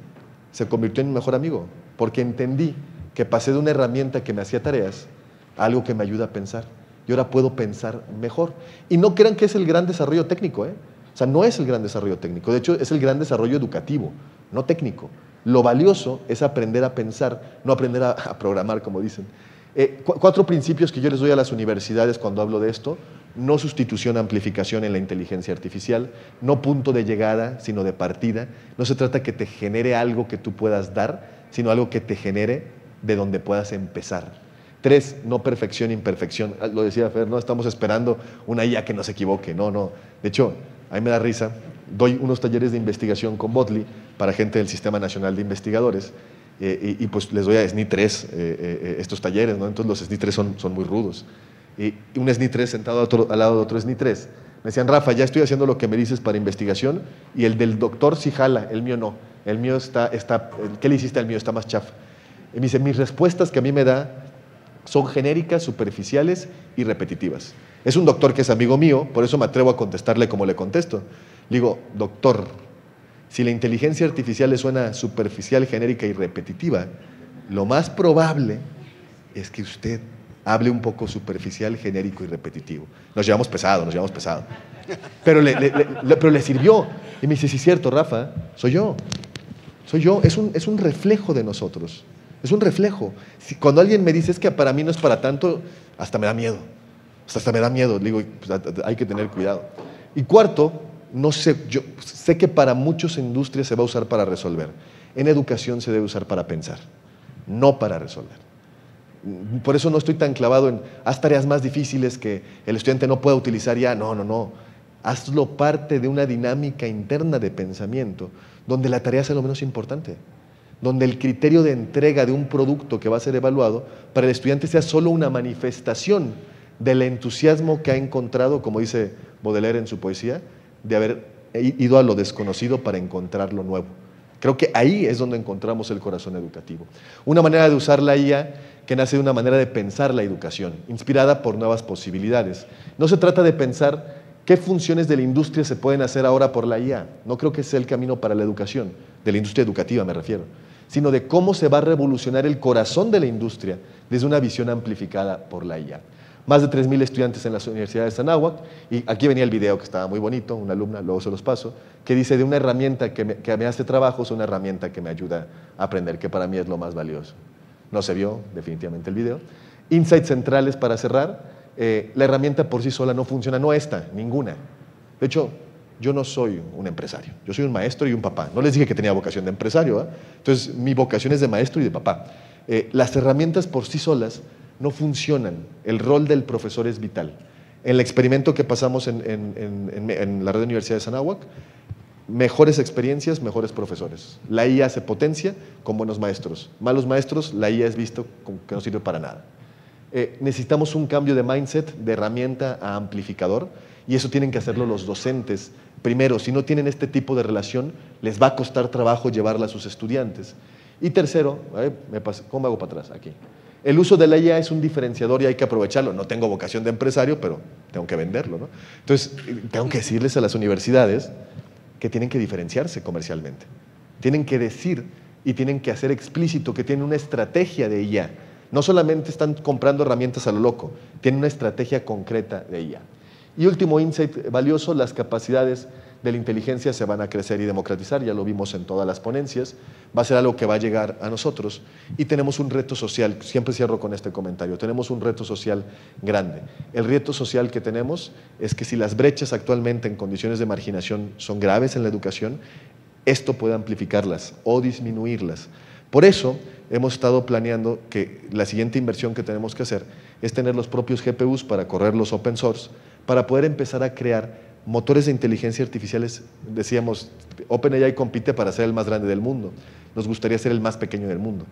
se convirtió en mi mejor amigo, porque entendí que pasé de una herramienta que me hacía tareas a algo que me ayuda a pensar, y ahora puedo pensar mejor. Y no crean que es el gran desarrollo técnico, ¿eh? O sea, no es el gran desarrollo técnico, de hecho es el gran desarrollo educativo, no técnico. Lo valioso es aprender a pensar, no aprender a programar, como dicen. 4 principios que yo les doy a las universidades cuando hablo de esto: no sustitución, amplificación en la inteligencia artificial, no punto de llegada, sino de partida. No se trata que te genere algo que tú puedas dar, sino algo que te genere de donde puedas empezar. 3, no perfección, imperfección. Lo decía Fer, no estamos esperando una IA que no se equivoque, no. De hecho, a mí me da risa, doy unos talleres de investigación con Botley para gente del Sistema Nacional de Investigadores y pues les doy a SNI 3 estos talleres, ¿no? Entonces los SNI 3 son muy rudos. Y un SNI 3 sentado al lado de otro SNI 3 me decían, Rafa, ya estoy haciendo lo que me dices para investigación y el del doctor sí jala, el mío no. El mío ¿qué le hiciste al mío? Está más chafa. Y me dice, mis respuestas que a mí me da son genéricas, superficiales y repetitivas. Es un doctor que es amigo mío, por eso me atrevo a contestarle como le contesto. Le digo, doctor, si la inteligencia artificial le suena superficial, genérica y repetitiva, lo más probable es que usted hable un poco superficial, genérico y repetitivo. Nos llevamos pesado. Pero le sirvió. Y me dice, sí es cierto, Rafa, soy yo. Es un reflejo de nosotros. Es un reflejo. Cuando alguien me dice, es que para mí no es para tanto, hasta me da miedo. Le digo, pues, hay que tener cuidado. Y 4, yo sé que para muchas industrias se va a usar para resolver. En educación se debe usar para pensar, no para resolver. Por eso no estoy tan clavado en haz tareas más difíciles que el estudiante no pueda utilizar ya. No. Hazlo parte de una dinámica interna de pensamiento donde la tarea sea lo menos importante, donde el criterio de entrega de un producto que va a ser evaluado para el estudiante sea solo una manifestación del entusiasmo que ha encontrado, como dice Baudelaire en su poesía, de haber ido a lo desconocido para encontrar lo nuevo. Creo que ahí es donde encontramos el corazón educativo. Una manera de usar la IA que nace de una manera de pensar la educación, inspirada por nuevas posibilidades. No se trata de pensar qué funciones de la industria se pueden hacer ahora por la IA. No creo que sea el camino para la educación, de la industria educativa me refiero, sino de cómo se va a revolucionar el corazón de la industria desde una visión amplificada por la IA. Más de 3,000 estudiantes en las universidades de Anáhuac, y aquí venía el video que estaba muy bonito, una alumna, luego se los paso, que dice de una herramienta que me hace trabajos, una herramienta que me ayuda a aprender, que para mí es lo más valioso. No se vio definitivamente el video. Insights centrales para cerrar, la herramienta por sí sola no funciona, no esta, ninguna. De hecho, yo no soy un empresario, yo soy un maestro y un papá. No les dije que tenía vocación de empresario, ¿eh? Entonces mi vocación es de maestro y de papá. Las herramientas por sí solas no funcionan, el rol del profesor es vital. En el experimento que pasamos en la red de universidades de Anáhuac, mejores experiencias, mejores profesores. La IA se potencia con buenos maestros. Malos maestros, la IA es visto como que no sirve para nada. necesitamos un cambio de mindset, de herramienta a amplificador, y eso tienen que hacerlo los docentes. Primero, si no tienen este tipo de relación, les va a costar trabajo llevarla a sus estudiantes. Y tercero, ¿cómo me hago para atrás? Aquí. El uso de la IA es un diferenciador y hay que aprovecharlo. No tengo vocación de empresario, pero tengo que venderlo, ¿no? Entonces, tengo que decirles a las universidades que tienen que diferenciarse comercialmente. Tienen que decir y tienen que hacer explícito que tienen una estrategia de IA. No solamente están comprando herramientas a lo loco, tienen una estrategia concreta de IA. Y último insight valioso, las capacidades de la inteligencia se van a crecer y democratizar, ya lo vimos en todas las ponencias, va a ser algo que va a llegar a nosotros y tenemos un reto social, siempre cierro con este comentario, tenemos un reto social grande. El reto social que tenemos es que si las brechas actualmente en condiciones de marginación son graves en la educación, esto puede amplificarlas o disminuirlas. Por eso hemos estado planeando que la siguiente inversión que tenemos que hacer es tener los propios GPUs para correr los open source, para poder empezar a crear motores de inteligencia artificiales. Decíamos, OpenAI compite para ser el más grande del mundo. Nos gustaría ser el más pequeño del mundo.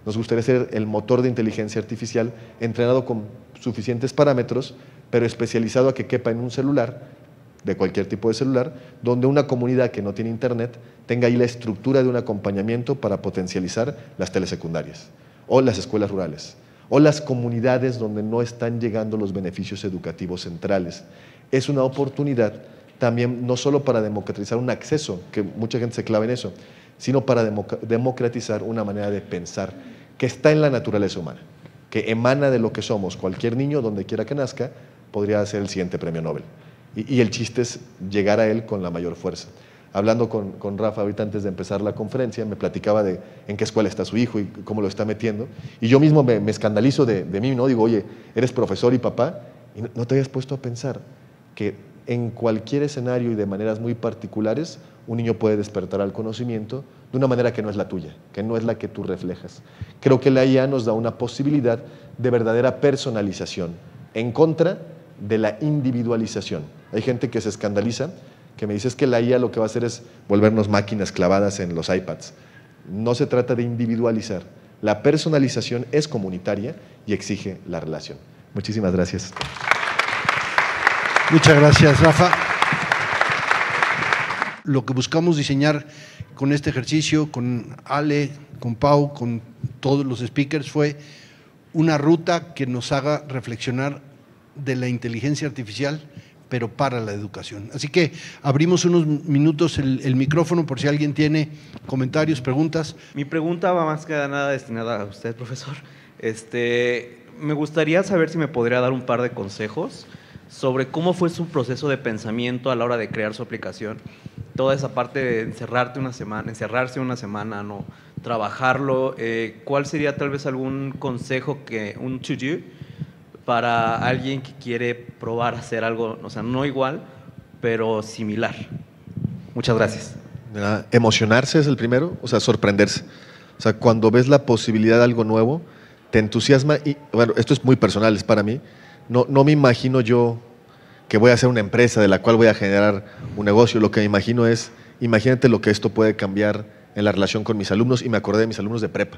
Nos gustaría ser el motor de inteligencia artificial entrenado con suficientes parámetros, pero especializado a que quepa en un celular, de cualquier tipo de celular, donde una comunidad que no tiene internet tenga ahí la estructura de un acompañamiento para potencializar las telesecundarias, o las escuelas rurales, o las comunidades donde no están llegando los beneficios educativos centrales. Es una oportunidad también no solo para democratizar un acceso, que mucha gente se clava en eso, sino para democratizar una manera de pensar que está en la naturaleza humana, que emana de lo que somos. Cualquier niño, donde quiera que nazca, podría ser el siguiente premio Nobel. Y el chiste es llegar a él con la mayor fuerza. Hablando con Rafa ahorita antes de empezar la conferencia, me platicaba de en qué escuela está su hijo y cómo lo está metiendo. Y yo mismo me escandalizo de mí, ¿no? Digo, oye, eres profesor y papá, y no te habías puesto a pensar que en cualquier escenario y de maneras muy particulares, un niño puede despertar al conocimiento de una manera que no es la tuya, que no es la que tú reflejas. Creo que la IA nos da una posibilidad de verdadera personalización, en contra de la individualización. Hay gente que se escandaliza, que me dice es que la IA lo que va a hacer es volvernos máquinas clavadas en los iPads. No se trata de individualizar. La personalización es comunitaria y exige la relación. Muchísimas gracias. Muchas gracias, Rafa. Lo que buscamos diseñar con este ejercicio, con Ale, con Pau, con todos los speakers, fue una ruta que nos haga reflexionar de la inteligencia artificial, pero para la educación. Así que abrimos unos minutos el micrófono por si alguien tiene comentarios, preguntas. Mi pregunta va más que nada destinada a usted, profesor. Me gustaría saber si me podría dar un par de consejos sobre cómo fue su proceso de pensamiento a la hora de crear su aplicación. Toda esa parte de encerrarse una semana, ¿no? Trabajarlo. ¿Cuál sería tal vez algún consejo, un to-do, para alguien que quiere probar hacer algo, o sea, no igual, pero similar? Muchas gracias. Emocionarse es el primero, o sea, sorprenderse. O sea, cuando ves la posibilidad de algo nuevo, te entusiasma y, bueno, esto es muy personal, es para mí. No me imagino yo que voy a hacer una empresa de la cual voy a generar un negocio. Lo que me imagino es, imagínate lo que esto puede cambiar en la relación con mis alumnos, y me acordé de mis alumnos de prepa,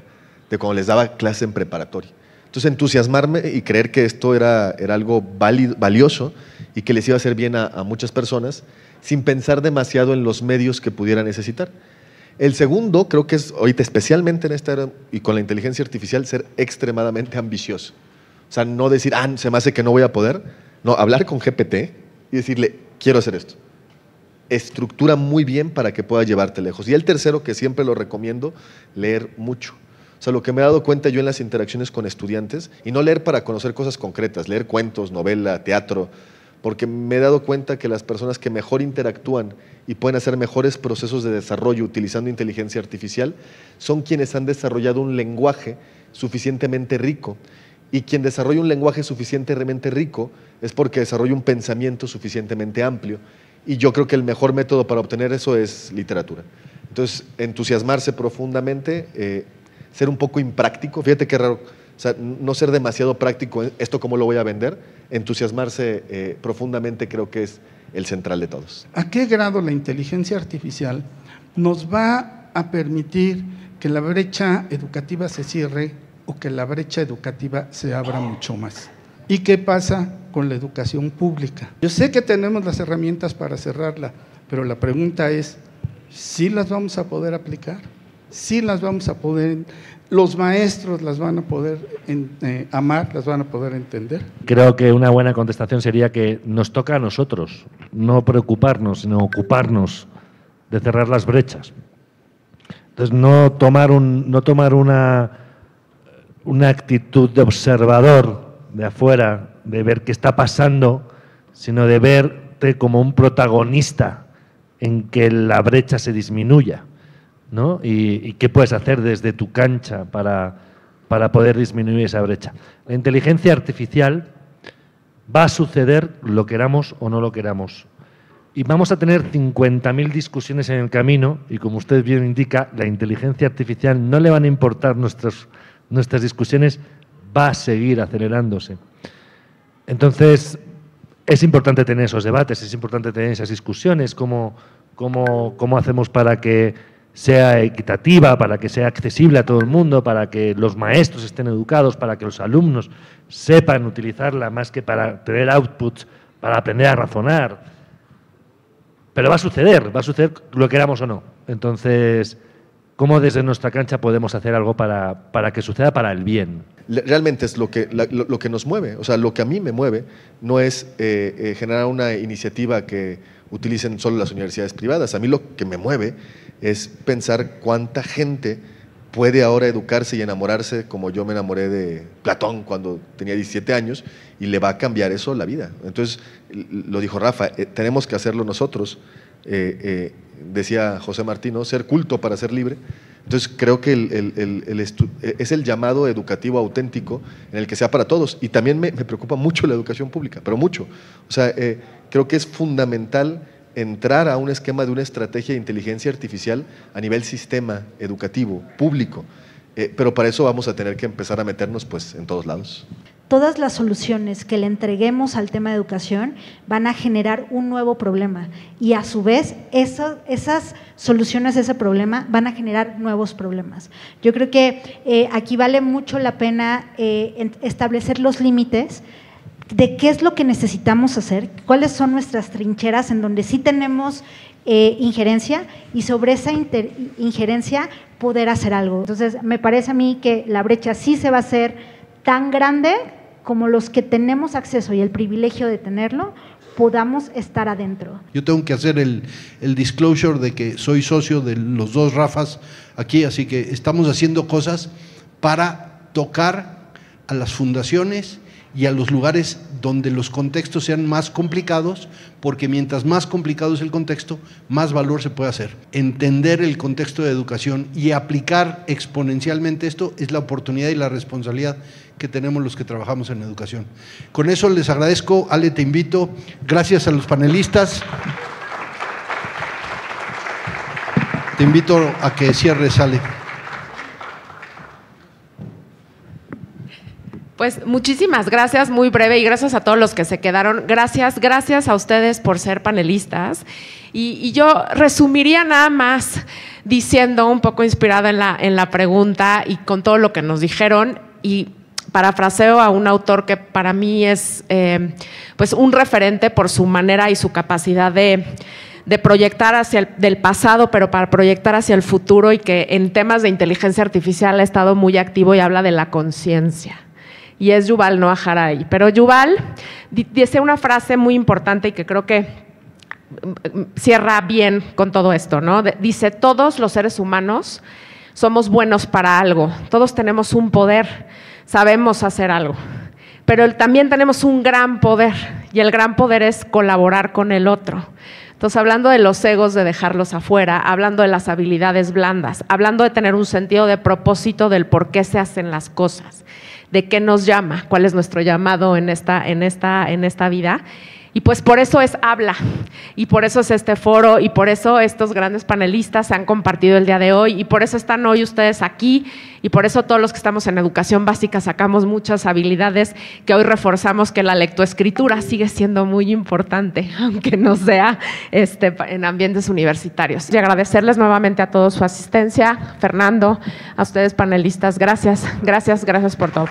de cuando les daba clase en preparatoria. Entonces, entusiasmarme y creer que esto era algo valioso y que les iba a hacer bien a muchas personas, sin pensar demasiado en los medios que pudiera necesitar. El segundo, creo que es ahorita, especialmente en esta era y con la inteligencia artificial, ser extremadamente ambicioso. O sea, no decir, se me hace que no voy a poder. No, hablar con GPT y decirle, quiero hacer esto. Estructura muy bien para que pueda llevarte lejos. Y el tercero, que siempre lo recomiendo, leer mucho. O sea, lo que me he dado cuenta yo en las interacciones con estudiantes, y no leer para conocer cosas concretas, leer cuentos, novela, teatro, porque me he dado cuenta que las personas que mejor interactúan y pueden hacer mejores procesos de desarrollo utilizando inteligencia artificial son quienes han desarrollado un lenguaje suficientemente rico. Y quien desarrolla un lenguaje suficientemente rico es porque desarrolla un pensamiento suficientemente amplio. Y yo creo que el mejor método para obtener eso es literatura. Entonces, entusiasmarse profundamente, ser un poco impráctico. Fíjate qué raro, o sea, no ser demasiado práctico, esto cómo lo voy a vender. Entusiasmarse profundamente creo que es el central de todos. ¿A qué grado la inteligencia artificial nos va a permitir que la brecha educativa se cierre o que la brecha educativa se abra mucho más. ¿Y qué pasa con la educación pública? Yo sé que tenemos las herramientas para cerrarla, pero la pregunta es, ¿sí las vamos a poder aplicar? ¿Sí las vamos a poder, los maestros las van a poder amar, las van a poder entender? Creo que una buena contestación sería que nos toca a nosotros no preocuparnos, sino ocuparnos de cerrar las brechas. Entonces, no tomar una actitud de observador de afuera, de ver qué está pasando, sino de verte como un protagonista en que la brecha se disminuya, ¿no? Y qué puedes hacer desde tu cancha para poder disminuir esa brecha. La inteligencia artificial va a suceder, lo queramos o no lo queramos. Y vamos a tener 50.000 discusiones en el camino y, como usted bien indica, la inteligencia artificial no le van a importar nuestras discusiones, va a seguir acelerándose. Entonces, es importante tener esos debates, es importante tener esas discusiones, cómo hacemos para que sea equitativa, para que sea accesible a todo el mundo, para que los maestros estén educados, para que los alumnos sepan utilizarla más que para tener outputs, para aprender a razonar. Pero va a suceder lo queramos o no. Entonces, ¿cómo desde nuestra cancha podemos hacer algo para que suceda para el bien? Realmente es lo que nos mueve. O sea, lo que a mí me mueve no es generar una iniciativa que utilicen solo las universidades privadas. A mí lo que me mueve es pensar cuánta gente puede ahora educarse y enamorarse como yo me enamoré de Platón cuando tenía 17 años, y le va a cambiar eso la vida. Entonces, lo dijo Rafa, tenemos que hacerlo nosotros. Decía José Martí, ¿no? Ser culto para ser libre. Entonces, creo que es el llamado educativo auténtico en el que sea para todos. Y también me preocupa mucho la educación pública, pero mucho. O sea, creo que es fundamental entrar a un esquema de una estrategia de inteligencia artificial a nivel sistema educativo, público. Pero para eso vamos a tener que empezar a meternos pues en todos lados. Todas las soluciones que le entreguemos al tema de educación van a generar un nuevo problema, y a su vez esas soluciones a ese problema van a generar nuevos problemas. Yo creo que aquí vale mucho la pena establecer los límites de qué es lo que necesitamos hacer, cuáles son nuestras trincheras en donde sí tenemos injerencia, y sobre esa injerencia poder hacer algo. Entonces, me parece a mí que la brecha sí se va a hacer tan grande como los que tenemos acceso y el privilegio de tenerlo podamos estar adentro. Yo tengo que hacer el disclosure de que soy socio de los dos Rafas aquí, así que estamos haciendo cosas para tocar a las fundaciones y a los lugares donde los contextos sean más complicados, porque mientras más complicado es el contexto, más valor se puede hacer. Entender el contexto de educación y aplicar exponencialmente esto es la oportunidad y la responsabilidad que tenemos los que trabajamos en educación. Con eso les agradezco. Ale, te invito. Gracias a los panelistas. Te invito a que cierres, Ale. Pues muchísimas gracias, muy breve, y gracias a todos los que se quedaron. Gracias a ustedes por ser panelistas. Y yo resumiría nada más diciendo, un poco inspirada en la pregunta y con todo lo que nos dijeron, y parafraseo a un autor que para mí es pues un referente por su manera y su capacidad de proyectar del pasado, pero para proyectar hacia el futuro, y que en temas de inteligencia artificial ha estado muy activo, y habla de la conciencia. Y es Yuval Noah Harari. Pero Yuval dice una frase muy importante y que creo que cierra bien con todo esto, ¿no? Dice: todos los seres humanos somos buenos para algo, todos tenemos un poder, sabemos hacer algo, pero también tenemos un gran poder, y el gran poder es colaborar con el otro. Entonces, hablando de los egos, de dejarlos afuera, hablando de las habilidades blandas, hablando de tener un sentido de propósito del por qué se hacen las cosas, de qué nos llama, cuál es nuestro llamado en esta vida, Y pues por eso es Habla, y por eso es este foro, y por eso estos grandes panelistas se han compartido el día de hoy, y por eso están hoy ustedes aquí, y por eso todos los que estamos en educación básica sacamos muchas habilidades que hoy reforzamos, que la lectoescritura sigue siendo muy importante, aunque no sea en ambientes universitarios. Y agradecerles nuevamente a todos su asistencia. Fernando, a ustedes panelistas, gracias por todo.